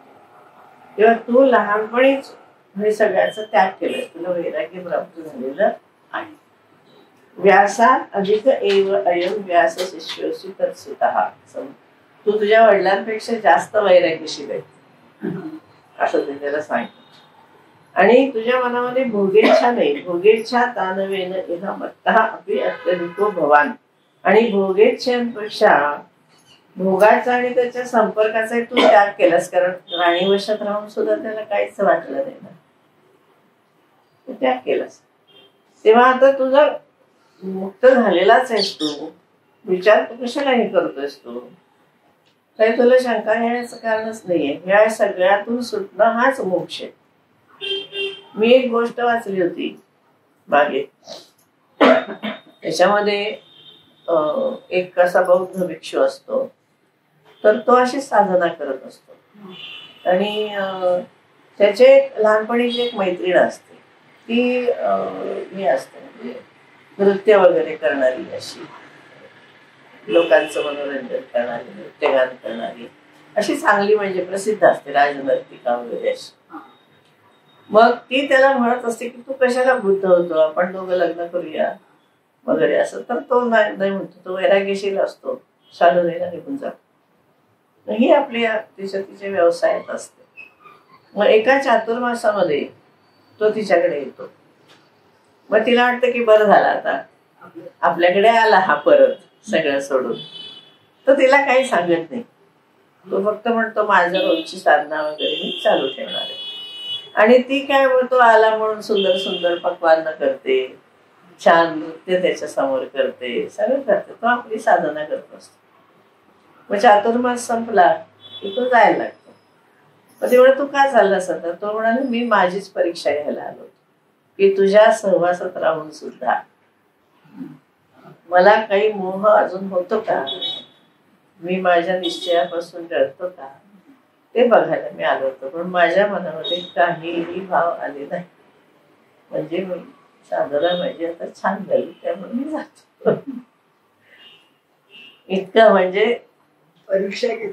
तेव्हा तू लहानपणीच हे सगळ्याचा त्याग केलाय, तुला वैराग्य प्राप्त झालेलं आहे. व्यासात अधिक एव अयं व्यास शिष्योसी तत्सुतः. तू तुझ्या वडिलांपेक्षा जास्त वैराग्यशील आहे असं ते त्याला सांगितलं. आणि तुझ्या मनामध्ये भोगेच्छा नाही, भोगेच्छा तानवेन इह मत्तः अपि अत्यधिको भवान. आणि भोगेच्छांपेक्षा भोगाचा आणि त्याच्या संपर्काचा तू त्याग केलास, कारण राणीवशात राहून सुद्धा त्याला काहीच वाटलं नाही ना, तू त्याग केलास. तेव्हा आता तुझा मुक्त झालेलाच आहेस तू, विचार तू कशाला हे करतोयस, तू काही तुला शंका घेण्याचं कारणच नाहीये. ह्या सगळ्यातून सुटणं हाच मोक्ष आहे. मी एक गोष्ट वाचली होती मागे, त्याच्यामध्ये एक कसा बौद्ध भिक्षू असतो, तर तो अशीच साधना करत असतो आणि त्याचे लहानपणीची एक मैत्रीण असते, ती हे असते म्हणजे नृत्य वगैरे करणारी, अशी लोकांचं मनोरंजन करणारी, नृत्यगान करणारी, अशी चांगली म्हणजे प्रसिद्ध असते, राजनर्तिका वगैरे अशी. मग ती त्याला म्हणत असते की तू कशाला बुद्ध होतो, आपण दोघं लग्न करूया वगैरे असं. तर तो नाही म्हणतो, तो वैराग्यशील असतो, साधनेला निघून जातो. ही आपली तिच्या व्यवसायात असते. मग एका चातुर्मासामध्ये तो तिच्याकडे येतो. मग तिला वाटतं की बरं झालं आता आपल्याकडे आला हा परत सगळं सोडून. तर तिला काही सांगत नाही, तो फक्त म्हणतो माझं रोजची साधना वगैरे मी चालू ठेवणार आहे. आणि ती काय म्हणतो आला म्हणून सुंदर सुंदर पक्वान्न करते, छान नृत्य त्याच्या समोर करते, सगळं करते. तो आपली साधना करत असतो. मग चातुर्मास संपला की तो जायला लागतो. मग तेवढं तू का चाललास आता? तो म्हणाला मी माझीच परीक्षा घ्यायला आलो की तुझ्या सहवासात राहून सुद्धा मला काही मोह अजून होतो का, मी माझ्या निश्चयापासून डरतो का, ते बघायला मी आलो होतो. पण माझ्या मनामध्ये काहीही भाव आले नाही. म्हणजे मी साधना माझी आता छान झाली त्यामुळे मी जातो. इतकं म्हणजे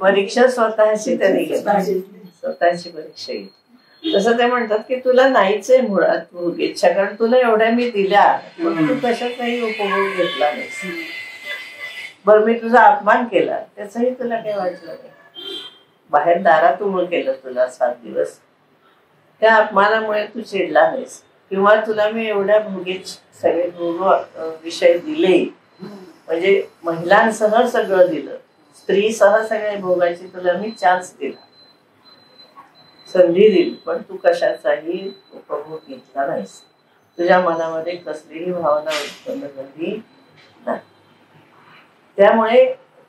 परीक्षा स्वतःची त्यांनी घेतली, स्वतःची परीक्षा घेतली. तसं ते म्हणतात की तुला नाहीच आहे मुळात भोग इच्छा, कारण तुला एवढ्या मी दिल्या पण तू कशाचाही उपभोग घेतला नाहीस. बरं मी तुझा अपमान केला त्याचाही तुला काही वाटलं नाही, बाहेर दारात उभं केलं तुला 7 दिवस, त्या अपमानामुळे तू चिडला नाहीस. किंवा तुला मी एवढ्या भोगीच सगळे भोग विषय दिले, म्हणजे महिलांसह सगळं दिलं, स्त्रीसह सगळे भोगाची तुला मी चान्स दिला, संधी दिली, पण तू कशाचाही उपभोग घेतला नाहीस. तुझ्या मनामध्ये कसलीही भावना उत्पन्न झाली नाही. त्यामुळे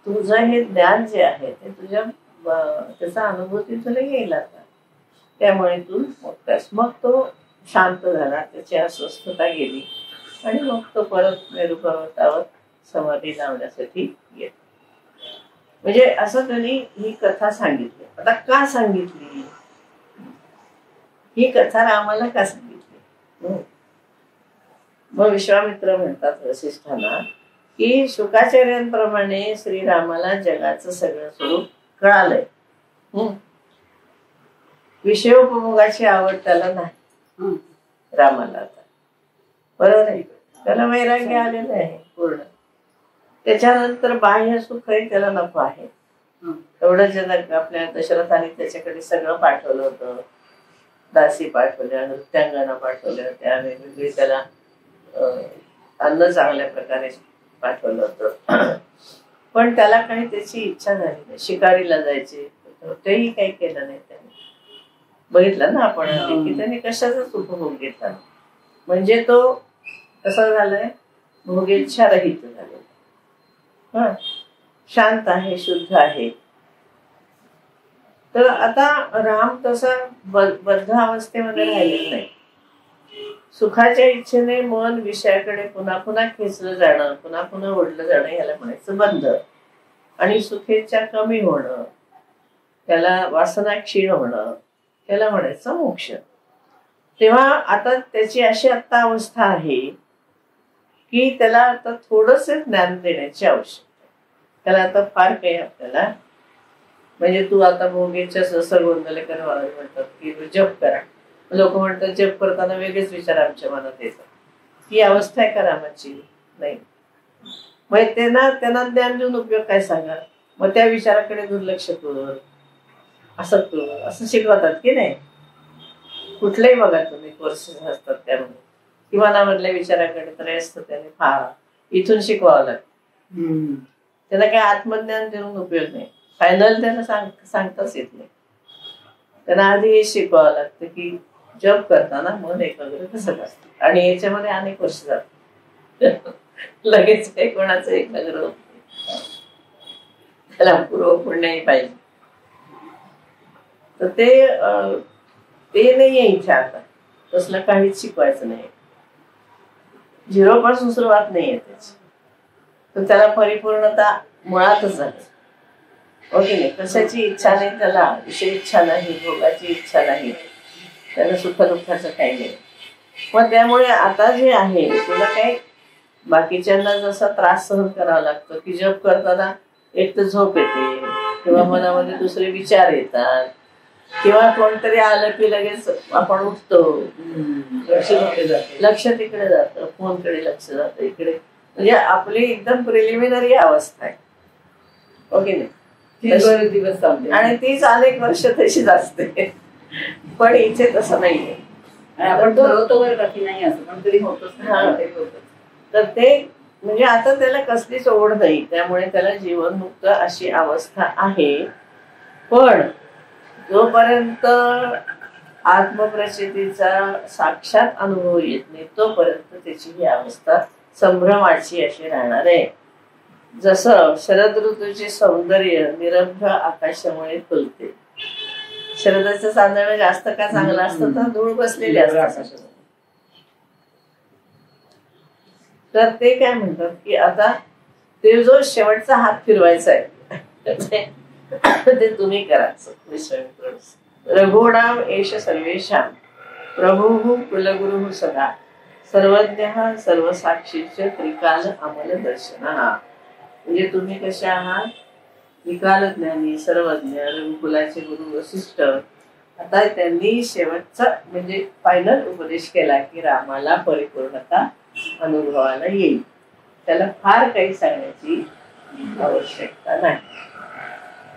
तुझं हे ज्ञान जे आहे ते तुझ्या त्याचा अनुभूती तुला येईल आता. त्यामुळे तू मोकळास. मग तो शांत झाला, त्याची अस्वस्थता गेली आणि मग तो परत मेरू पर्वतावर समाधी लावण्यासाठी गेला. म्हणजे असं त्यांनी ही कथा सांगितली. आता का सांगितली ही कथा, रामाला का सांगितली? मग विश्वामित्र म्हणतात वसिष्ठांना की शुकाचार्यांप्रमाणे श्रीरामाला जगाचं सगळं स्वरूप कळालंय. विषयोपभोगाची आवड त्याला नाही रामाला आता, बरोबर आहे. त्याला वैराग्य आलेलं आहे पूर्ण. त्याच्यानंतर बाह्य सुखही त्याला नको आहे. एवढं जग आपल्या दशरथाने त्याच्याकडे सगळं पाठवलं होतं. दासी पाठवल्या, नृत्यांगना पाठवल्या होत्या, वेगवेगळी त्याला अन्न चांगल्या प्रकारे पाठवलं होतं. पण त्याला काही त्याची इच्छा झाली नाही. शिकारीला जायचे तेही काही केलं नाही त्याने. बघितलं ना आपण की त्याने कशाचाच उपभोग घेतला. म्हणजे तो कसा झालाय, भोगेच्छा रहित झालेला, शांत आहे, शुद्ध आहे. तर आता राम तसा बद्ध अवस्थेमध्ये राहिलेला नाही. सुखाच्या इच्छेने मन विषयाकडे पुन्हा पुन्हा खेचलं जाणं, पुन्हा पुन्हा ओढलं जाणं, याला म्हणायचं बंध. आणि सुखेच्छा कमी होणं, त्याला वासना क्षीण होणं, त्याला म्हणायचं मोक्ष. तेव्हा आता त्याची अशी आता अवस्था आहे की त्याला आता थोडस ज्ञान देण्याची आवश्यकता. त्याला आता फार काही आपल्याला, म्हणजे तू आता भोगेच्या जसं गोंधळेकर म्हणतात की जप करा. लोक म्हणतात जप करताना वेगळेच विचार आमच्या मनात येतात. ही अवस्था आहे का रामाची? नाही. मग त्यांना ज्ञान देऊन उपयोग काय सांगा? मग त्या विचाराकडे दुर्लक्ष कर, असं शिकवतात की नाही. कुठलेही बघा तुम्ही कोर्सेस असतात त्यामध्ये, की मनामधल्या विचाराकडे तर असतं त्याने फार इथून शिकवावं लागतं. त्याला काही आत्मज्ञान देऊन उपयोग नाही. फायनल त्याला सांगताच येत नाही. त्यांना आधी हे शिकवावं लागतं की जप करताना मन एकाग्र कसं असतं. आणि याच्यामध्ये अनेक वर्ष जातात. लगेच काही कोणाचं एकाग्र होत नाही. त्याला पूर्व पुण्याही पाहिजे. तर ते नाहीये इच्छा. आता तसलं काहीच शिकवायचं नाही. 0 पासून सुरुवात नाहीये त्याची. तर त्याला परिपूर्णता मुळातच झाली. ओके नाही. कशाची इच्छा नाही त्याला, विषय इच्छा नाही, भोगाची इच्छा नाही, त्याला सुख दुःखाचं काही नाही. मग त्यामुळे आता जे आहे तुला काही बाकीच्यांना जसा त्रास सहन करावा लागतो की जप करताना एक तर झोप येते, किंवा मनामध्ये दुसरे विचार येतात, किंवा कोणतरी आलं की लगेच आपण उठतो, लक्ष तिकडे जातं, फोनकडे लक्ष जातं, इकडे. म्हणजे आपली एकदम प्रिलिमिनरी अवस्था आहे. ओके नाही. दिवस चालते आणि तीच अनेक वर्ष तशीच असते. पण इथे तसं नाहीये. आपण ठरवतो बरं की नाही असं, पण तरी होतच. तर ते म्हणजे आता त्याला कसलीच ओढ नाही. त्यामुळे त्याला जीवनमुक्त अशी अवस्था आहे. पण जोपर्यंत आत्मप्रचितीचा साक्षात अनुभव येत नाही तोपर्यंत त्याची ही अवस्था संभ्रमाची अशी राहणार आहे. जसं शरद ऋतूचे सौंदर्य निरभ्र आकाशामुळे फुलते. शरदाचं चांदणं जास्त का चांगलं असतं तर धूळ बसलेली असते. तर ते काय म्हणतात की आता ते जो शेवटचा हात फिरवायचा आहे ते तुम्ही करा. रघुणाम एष सर्वेषां प्रभुः कुलगुरुः सदा सर्वज्ञः सर्वसाक्षीच त्रिकाल अमल दर्शनः. म्हणजे तुम्ही कसे आहात? त्रिकाल ज्ञानी, सर्वज्ञ, रघुकुलाचे गुरु वसिष्ठ. आता त्यांनी शेवटचा म्हणजे फायनल उपदेश केला की रामाला परिपूर्णता अनुभवाला येईल. त्याला फार काही सांगण्याची आवश्यकता नाही.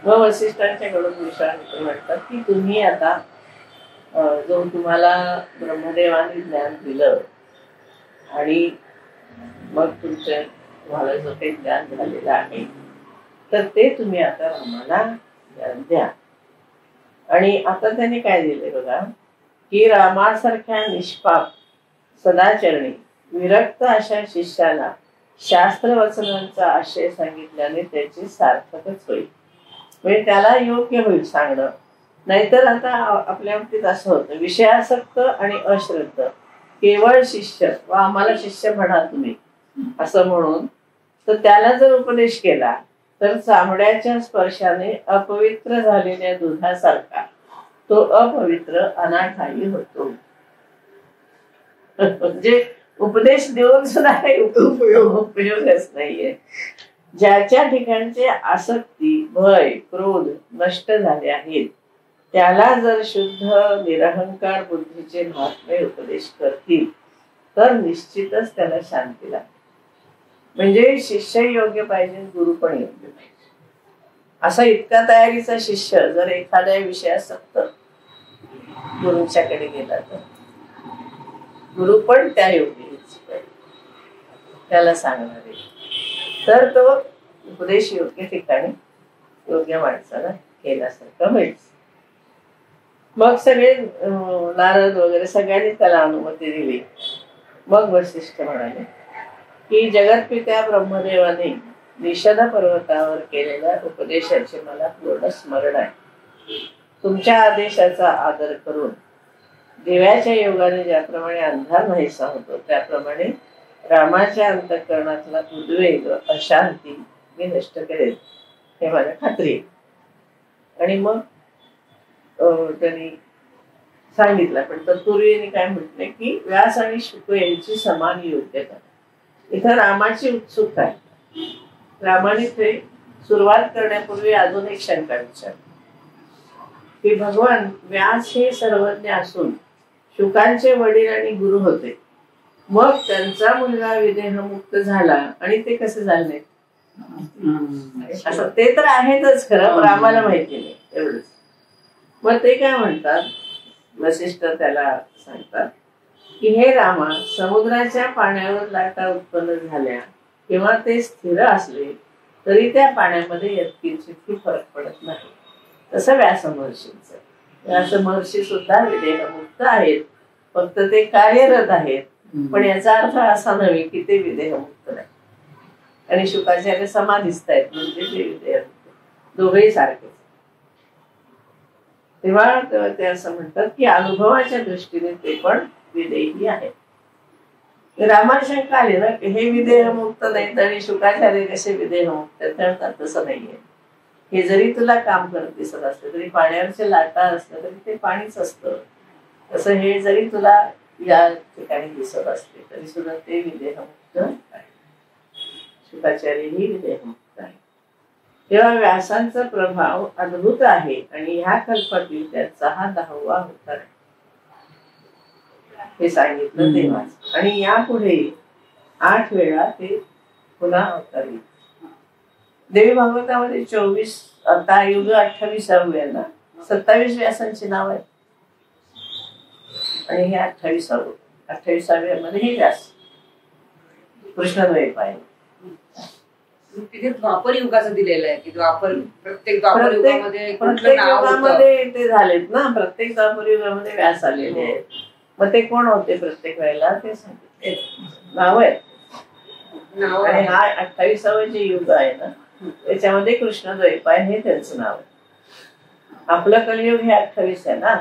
मग वसिष्ठांच्याकडून विश्वामित्र म्हणतात की तुम्ही आता जो तुम्हाला ब्रह्मदेवाने ज्ञान दिलं आणि मग तुम्हाला जो काही ज्ञान झालेलं आहे तर ते तुम्ही आता रामाला ज्ञान द्या. आणि आता त्याने काय दिले बघा की रामासारख्या निष्पाप सदाचरणी विरक्त अशा शिष्याला शास्त्र वचनांचा आशय सांगितल्याने त्याची सार्थकच होईल. म्हणजे त्याला योग्य होईल सांगणं नाहीतर आता आपल्या बाबतीत असं होतं, विषयासक्त आणि अश्रद्ध केवळ शिष्य व आम्हाला शिष्य म्हणा तुम्ही असं म्हणून तर त्याला जर उपदेश केला तर चामड्याच्या स्पर्शाने अपवित्र झालेल्या दुधासारखा तो अपवित्र अनाठायी होतो. म्हणजे उपदेश देऊन सुद्धा काही उपयोगच नाहीये. ज्याच्या ठिकाणचे आसक्ती, भय, क्रोध नष्ट झाले आहेत त्याला जर शुद्ध निरहंकार बुद्धीचे महात्मे उपदेश करतील तर निश्चितच त्याला शांती लागेल. म्हणजे शिष्य योग्य पाहिजे, गुरु पण योग्य पाहिजे. असा इतका तयारीचा शिष्य जर एखाद्या विषयासक्त गुरुंच्याकडे गेला तर गुरु पण त्या योग्य त्याला सांगणार आहे, तर तो उपदेश योग्य ठिकाणी योग्य माणसाला केल्यासारखं मिळेल. मग सगळे नारद वगैरे सगळ्यांनी त्याला अनुमती दिली. मग वसिष्ठ म्हणाले की जगतपित्या ब्रह्मदेवाने निषद पर्वतावर केलेल्या उपदेशाचे मला पूर्ण स्मरण आहे. तुमच्या आदेशाचा आदर करून दिव्याच्या योगाने ज्याप्रमाणे अंधार नाहीसा होतो त्याप्रमाणे रामाच्या अंतःकरणातला उद्वेग, अशांती मी नष्ट करेल हे मला खात्री आहे. आणि मग त्यांनी सांगितलं, पण तत्पूर्वी काय म्हटले की व्यास आणि शुक यांची समान योग्यता. इथं रामाची उत्सुकता आहे. रामाने ते सुरुवात करण्यापूर्वी अजून एक शंका विचारली की भगवान व्यास हे सर्वज्ञ असून शुकांचे वडील आणि गुरु होते, मग त्यांचा मुलगा विदेहमुक्त झाला आणि ते कसे झाले असं ते तर आहेतच खरं, रामाला माहिती नाही एवढंच. मग ते काय म्हणतात, वसिष्ठ त्याला सांगतात की हे रामा, समुद्राच्या पाण्यावर लाटा उत्पन्न झाल्या किंवा ते स्थिर असले तरी त्या पाण्यामध्ये यत्किंचितही फरक पडत नाही. तसं व्यास महर्षींचं, व्यास महर्षी सुद्धा विदेहमुक्त आहेत, फक्त ते कार्यरत आहेत. पण याचा अर्थ असा नव्हे की ते विदेहमुक्त नाही. आणि शुकाचार्य समाधीस्थ आहेत म्हणजे ते विदेहमुक्त, दोघेही सारखेच. तेव्हा ते असं म्हणतात की अनुभवाच्या दृष्टीने ते पण विदेही आहेत. रामाला शंका आली ना की हे विदेहमुक्त नाहीत आणि शुकाचार्य कसे विदेहमुक्त आहेत. तसं नाहीये. हे जरी तुला काम करत दिसत असले तरी पाण्यावरचे लाटा असले तरी ते पाणीच असतं. तसं हे जरी तुला या ठिकाणी दिसत असले तरी सुद्धा ते विदेहमुक्त आहे. शुकाचार्य ही विदेहमुक्त आहे. तेव्हा व्यासांचा प्रभाव अद्भुत आहे आणि ह्या कल्पातील त्याचा हा 10वा अवतार आहे हे सांगितलं तेव्हाच. आणि यापुढे 8 वेळा ते पुन्हा अवतार येईल. देवी भागवतामध्ये 24, आता युग 28 आहे ना, 27 व्यासांची नाव आहेत आणि हे 28व्या हे व्यास कृष्णद्वैपायन. तिथे द्वापर युगाचं दिलेलं आहे की प्रत्येक द्वापर युगामध्ये ते झालेत ना, प्रत्येक द्वापर युगामध्ये व्यास आलेले आहेत. मग ते कोण होते प्रत्येक वेळेला ते सांगितले नाव आहेत. आणि हा 28वा जे युग आहे ना त्याच्यामध्ये कृष्णद्वैपायन हे त्यांचं नाव आहे. आपलं कलियुग हे 28 आहे ना,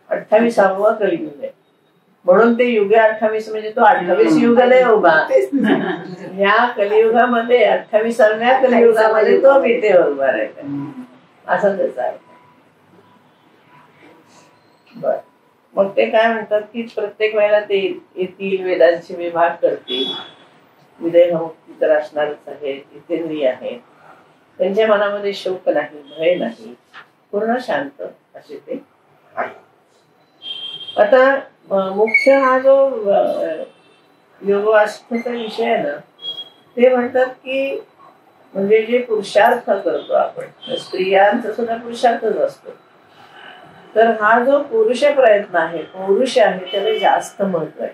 28वा कलियुग आहे म्हणून ते युग 28 म्हणजे तो 28 युग नाही उभा. ह्या कलियुगामध्ये 28व्या कलियुगामध्ये तो विटेवर उभा राहिला असं त्याचा आहे. बर, मग ते काय म्हणतात की प्रत्येक वेळेला ते येतील, वेदांचे विभाग करतील. विदेहमुक्ती तर असणारच आहे, जितेंद्रिय आहेत, त्यांच्या मनामध्ये शोक नाही, भय नाही, पूर्ण शांत असे ते आहे. आता मुख्य हा जो योगवास्थेचा विषय आहे ना ते म्हणतात की म्हणजे जे पुरुषार्थ करतो आपण, स्त्रियांचा सुद्धा पुरुषार्थच असतो, तर हा जो पुरुष प्रयत्न आहे, पौरुष आहे, त्याला जास्त महत्व आहे.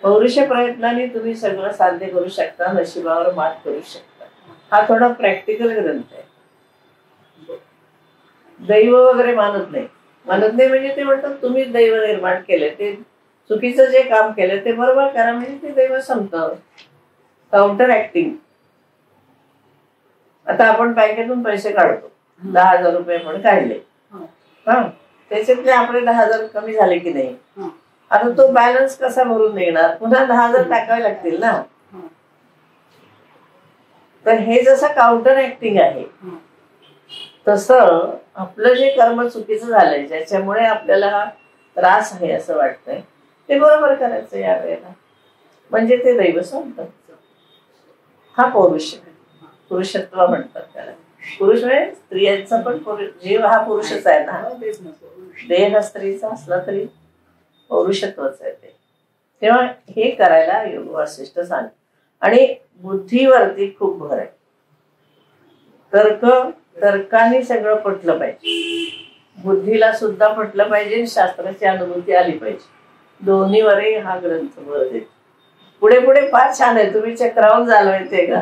पौरुष प्रयत्नाने तुम्ही सगळं साध्य करू शकता, नशिबावर मात करू शकता. हा थोडा प्रॅक्टिकल ग्रंथ आहे. दैव वगैरे मानत नाही म्हणजे ते म्हणतात तुम्ही दैव निर्माण केले, ते चुकीचं जे काम केलं ते बरोबर करा म्हणजे ते दैव संपतं. Counter acting. आता आपण बँकेतून पैसे काढतो 10,000 रुपये पण काढले. हा, त्याच्यातले आपले 10,000 कमी झाले की नाही. आता तो बॅलन्स कसा भरून निघणार, पुन्हा 10,000 टाकावे लागतील ना. तर हे जसं काउंटर ऍक्टिंग आहे तसं आपलं जे कर्म चुकीचं झालंय, ज्याच्यामुळे आपल्याला हा त्रास आहे असं वाटतंय, ते बरोबर करायचं या वेळेला. म्हणजे ते दैव संपत. हा पौरुष, पुरुषत्व म्हणतात त्याला. पुरुष म्हणजे स्त्रियांचा पण जीव हा पुरुषच आहे ना. देह स्त्रीचा असला तरी पौरुषत्वच आहे ते. तेव्हा हे करायला योग वासिष्ठ सांग. आणि बुद्धीवरती खूप भर आहे. तर्काने सगळं पटलं पाहिजे, बुद्धीला सुद्धा पटलं पाहिजे, शास्त्राची अनुभूती आली पाहिजे. दोन्हीवरही हा ग्रंथ भर देतो. पुढे पुढे फार छान आहे. तुम्ही चक्रावून जाणवते का?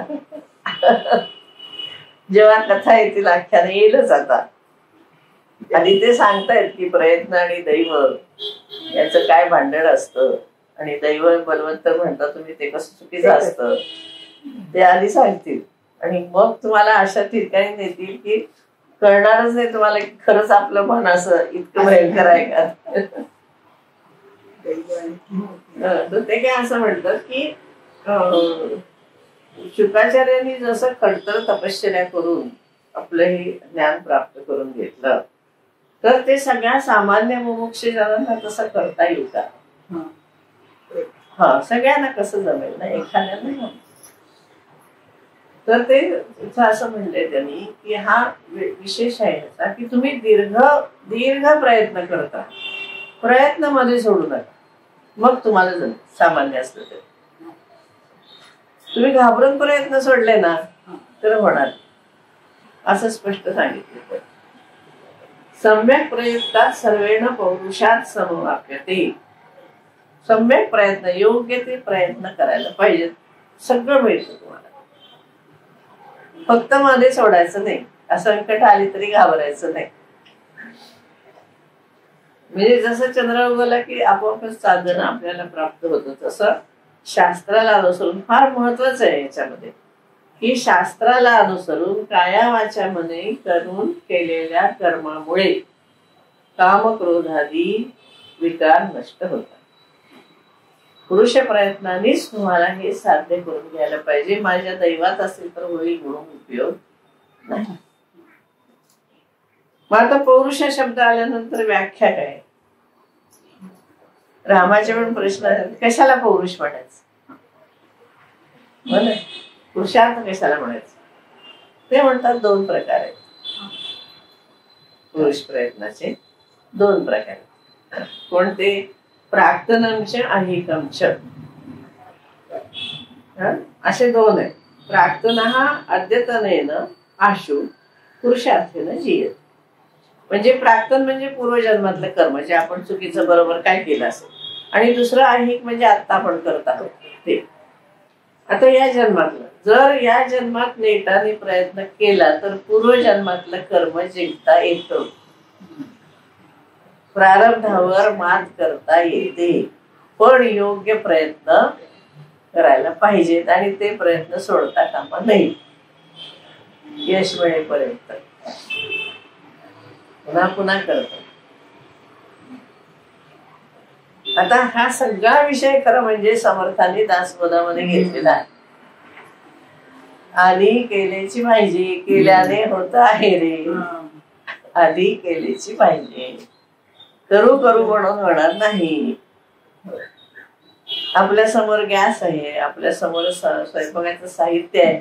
जेव्हा कथा येतील आख्यान येईलच आता. आणि ते सांगतायत की प्रयत्न आणि दैव याचं काय भांडण असतं, आणि दैव बलवंतर म्हणता तुम्ही ते कसं चुकीचं असतं ते आधी सांगतील. आणि मग तुम्हाला अशा ठिकाणी नेतील की कळणारच नाही तुम्हाला की खरंच आपलं मन असं इतकं भयंकर आहे का. तर ते काय असं म्हणतात की शुकाचार्यांनी जसं खडतर तपश्चर्या करून आपलं हे ज्ञान प्राप्त करून घेतलं, तर ते सगळ्या सामान्य मुमुक्षुजनांना तसं करता येईल का? हा, सगळ्यांना कसं जमेल ना, एखाद्याला. तर ते असं म्हणलंय त्यांनी की हा विशेष आहे याचा की तुम्ही दीर्घ प्रयत्न करता, प्रयत्न मध्ये सोडू नका, मग तुम्हाला जमेल. सामान्य असलं तरी तुम्ही घाबरून प्रयत्न सोडले ना तर होणार, असं स्पष्ट सांगितलं. सम्यक प्रयुक्तात सर्वेण पौरुषात समवाप्यते. सम्यक प्रयत्न, योग्य ते प्रयत्न करायला पाहिजेत, सगळं मिळतं तुम्हाला. फक्त मध्ये सोडायचं नाही, संकट आली तरी घाबरायचं नाही. म्हणजे जसं चंद्र उगवला की आपोआपच साधन आपल्याला प्राप्त होतं, तसं शास्त्राला अनुसरून फार महत्वाचं आहे याच्यामध्ये की शास्त्राला अनुसरून काया वाचा मने करून केलेल्या कर्मामुळे काम क्रोधादी विकार नष्ट होतात. पुरुष प्रयत्नानेच तुम्हाला हे साध्य करून घ्यायला पाहिजे. माझ्या दैवात असेल तर होईल म्हणून उपयोग नाही. मग आता पौरुष शब्द आल्यानंतर व्याख्या काय? रामाचे पण प्रश्न, कशाला पौरुष म्हणायचं, पुरुषार्थ कशाला म्हणायचं? ते म्हणतात 2 प्रकार आहेत. पुरुष प्रयत्नाचे 2 प्रकार. कोणते? प्राक्तनंच अहिकंच, असे 2 आहेत. प्राक्तन हा अद्यतनेन आशु पुरुषार्थेनं जीयत. म्हणजे प्राक्तन म्हणजे पूर्वजन्मातलं कर्म, जे आपण चुकीचं बरोबर काय केलं असेल. आणि दुसरं अहिक म्हणजे आता आपण करत आहोत ते. आता या जन्मातलं, जर या जन्मात नेटाने प्रयत्न केला तर पूर्वजन्मातलं कर्म जिंकता येतं, प्रारब्धावर मात करता येते. पण योग्य प्रयत्न करायला पाहिजेत आणि ते प्रयत्न सोडता कामा नाही, यश मिळेपर्यंत पुन्हा पुन्हा करतो. आता हा सगळा विषय खरं म्हणजे समर्थांनी दासबोधामध्ये घेतलेला आहे. आधी केल्याची पाहिजे, केल्याने होत आहे रे, आधी केल्याची पाहिजे, करू करू म्हणून होणार नाही. आपल्या समोर गॅस आहे, आपल्या समोर स्वयंपाकाचं साहित्य आहे.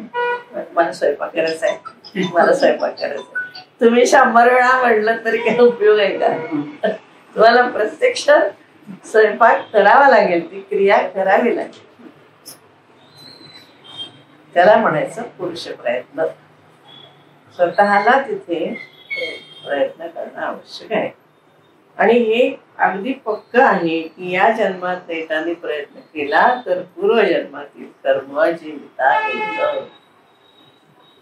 मला स्वयंपाक करायचा आहे, मला स्वयंपाक करायचा आहे. तुम्ही 100 वेळा म्हणलं तरी काही उपयोग आहे का? तुम्हाला प्रत्यक्ष स्वयंपाक करावा लागेल, ती क्रिया करावी लागेल. त्याला म्हणायचं पुरुष प्रयत्न. स्वतःला तिथे प्रयत्न करणं आवश्यक आहे. आणि हे अगदी पक्क आहे की या जन्मात नेटाने प्रयत्न केला तर पूर्वजन्मातील कर्म जिंकता येतं.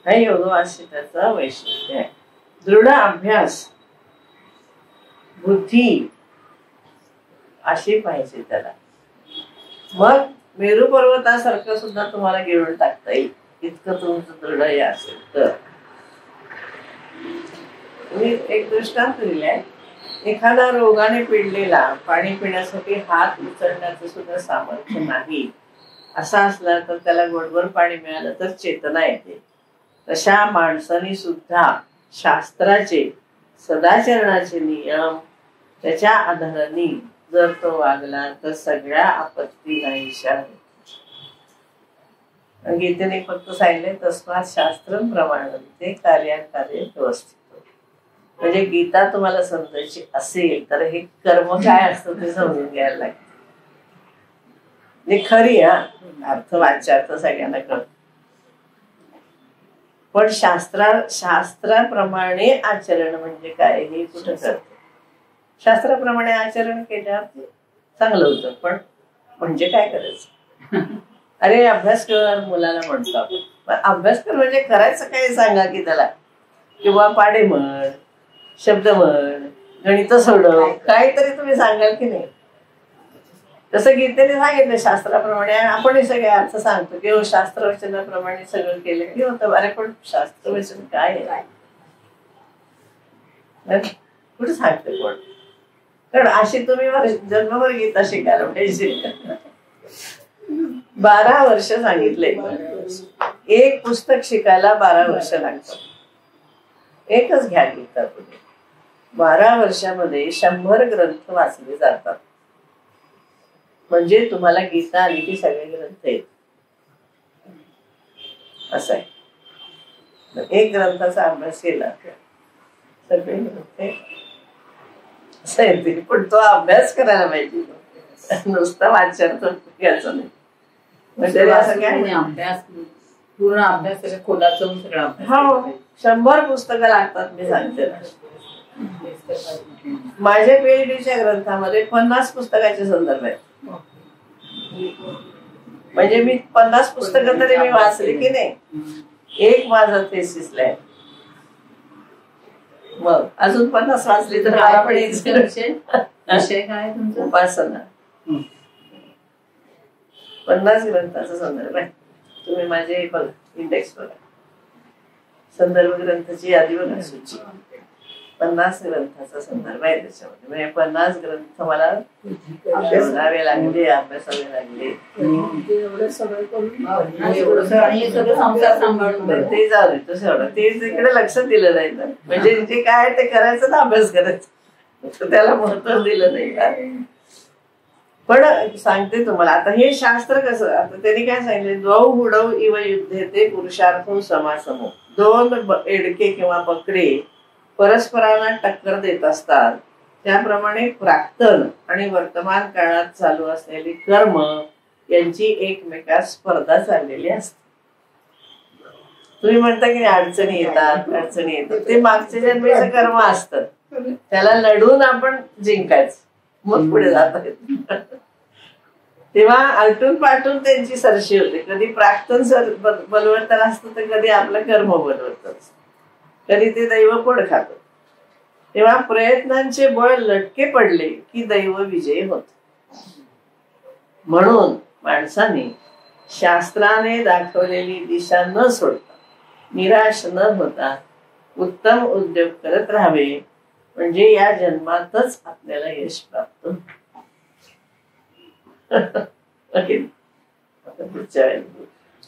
हे योग वासिष्ठाचं वैशिष्ट्य आहे. दृढ अभ्यास बुद्धी अशी पाहिजे त्याला. मग मेरू पर्वतासारखं सुद्धा तुम्हाला गिळून टाकता येईल, इतकं तुमचं दृढ हे असेल तर. मी एक दृष्टांत दिलाय. एखादा रोगाने पिडलेला पाणी पिण्यासाठी हात उचलण्याचं सुद्धा सामर्थ्य नाही असा असला तर त्याला गोडभर पाणी मिळालं तर चेतना येते. तशा माणसाने सुद्धा शास्त्राचे सदाचरणाचे नियम त्याच्या आधाराने जर तो वागला तर सगळ्या आपत्ती नाहीशा होतात. गीतेने फक्त सांगितले तस्मात शास्त्रम प्रमाणते कार्याकार्य व्यवस्थित. म्हणजे गीता तुम्हाला समजायची असेल तर हे कर्म काय असतं ते समजून घ्यायला लागते. खरी अर्थ वाच्यार्थ सगळ्यांना कळत, पण शास्त्राप्रमाणे आचरण म्हणजे काय हे कुठं कळत. शास्त्राप्रमाणे आचरण केल्यावर चांगलं होतं, पण म्हणजे काय करायचं. अरे अभ्यास कर मुलाला म्हणतो आपण, अभ्यास कर म्हणजे करायचं काय सांगा की त्याला, किंवा पाढे म्हण, शब्द म्हण, गणित सोडव, काहीतरी तुम्ही सांगाल की नाही. तसं गीतेने सांगितलं शास्त्राप्रमाणे. आपण हे सगळे अर्थ सांगतो की शास्त्रवचनाप्रमाणे सगळं केलं की होतं. अरे पण शास्त्रवचन काय आहे कुठे सांगते कोण. कारण अशी तुम्ही जन्मभर गीता शिकायला पाहिजे. 12 वर्ष सांगितले. एक पुस्तक शिकायला 12 वर्ष लागतात. एकच घ्या गीता तुम्ही, 12 वर्षामध्ये 100 ग्रंथ वाचले जातात. म्हणजे तुम्हाला गीता आली की सगळे ग्रंथ आहेत असं आहे. एक ग्रंथाचा अभ्यास केला सगळे ग्रंथ असं आहे. पण तो अभ्यास करायला पाहिजे, नुसता वाचन घ्यायचं नाही. म्हणजे असं काय अभ्यास पूर्ण अभ्यास खोलाचं सगळं. हो 100 पुस्तकं लागतात. मी सांगते माझ्या PhDच्या ग्रंथामध्ये 50 पुस्तकाचे संदर्भ आहेत. म्हणजे मी 50 पुस्तकं तरी मी वाचली की नाही. एक माझा थेसिसला आहे, मग अजून 50 वाचली तर मला पण एक विषय काय तुमचा. उपासना. 50 ग्रंथाचा संदर्भ आहे. तुम्ही माझे बघा इंडेक्स बघा, संदर्भ ग्रंथाची यादी बघा, सूची. 50 ग्रंथाचा संदर्भ आहे त्याच्यामध्ये. म्हणजे 50 ग्रंथ मला शोधावे लागले, अभ्यासावे लागले. एवढं सगळं करून संसार सांभाळून ते जाऊ दे तसं ते तिकडे लक्ष दिलं नाही ना. म्हणजे जे काय ते करायचं ना, अभ्यास करायचं, त्याला महत्व दिलं नाही का. पण सांगते तुम्हाला आता हे शास्त्र कसं. आता त्यांनी काय सांगितले, द्वौ गुडौ इव युद्धे ते पुरुषार्थो समासमो. 2 एडके किंवा बकरे परस्परांना टक्कर देत असतात, त्याप्रमाणे प्राक्तन आणि वर्तमान काळात चालू असलेली कर्म यांची एकमेकात स्पर्धा चाललेली असते. तुम्ही म्हणता की अडचणी येतात, ते मागच्या जन्मीचं कर्म असतं, त्याला लढून आपण जिंकायचं, मग पुढे जाता येत. तेव्हा आलटून पालटून त्यांची सरशी होते. कधी प्राक्तन बलवत्तर असतं तर कधी आपलं कर्म बलवत्तर असतं, कधी ते दैव पोड खात. तेव्हा प्रयत्नांचे बळ लटके पडले की दैव विजयी होत. म्हणून माणसाने शास्त्राने दाखवलेली दिशा न सोडता, निराश न होता उत्तम उद्योग करत राहावे. म्हणजे या जन्मातच आपल्याला यश प्राप्त होते. पुढच्या वेळेला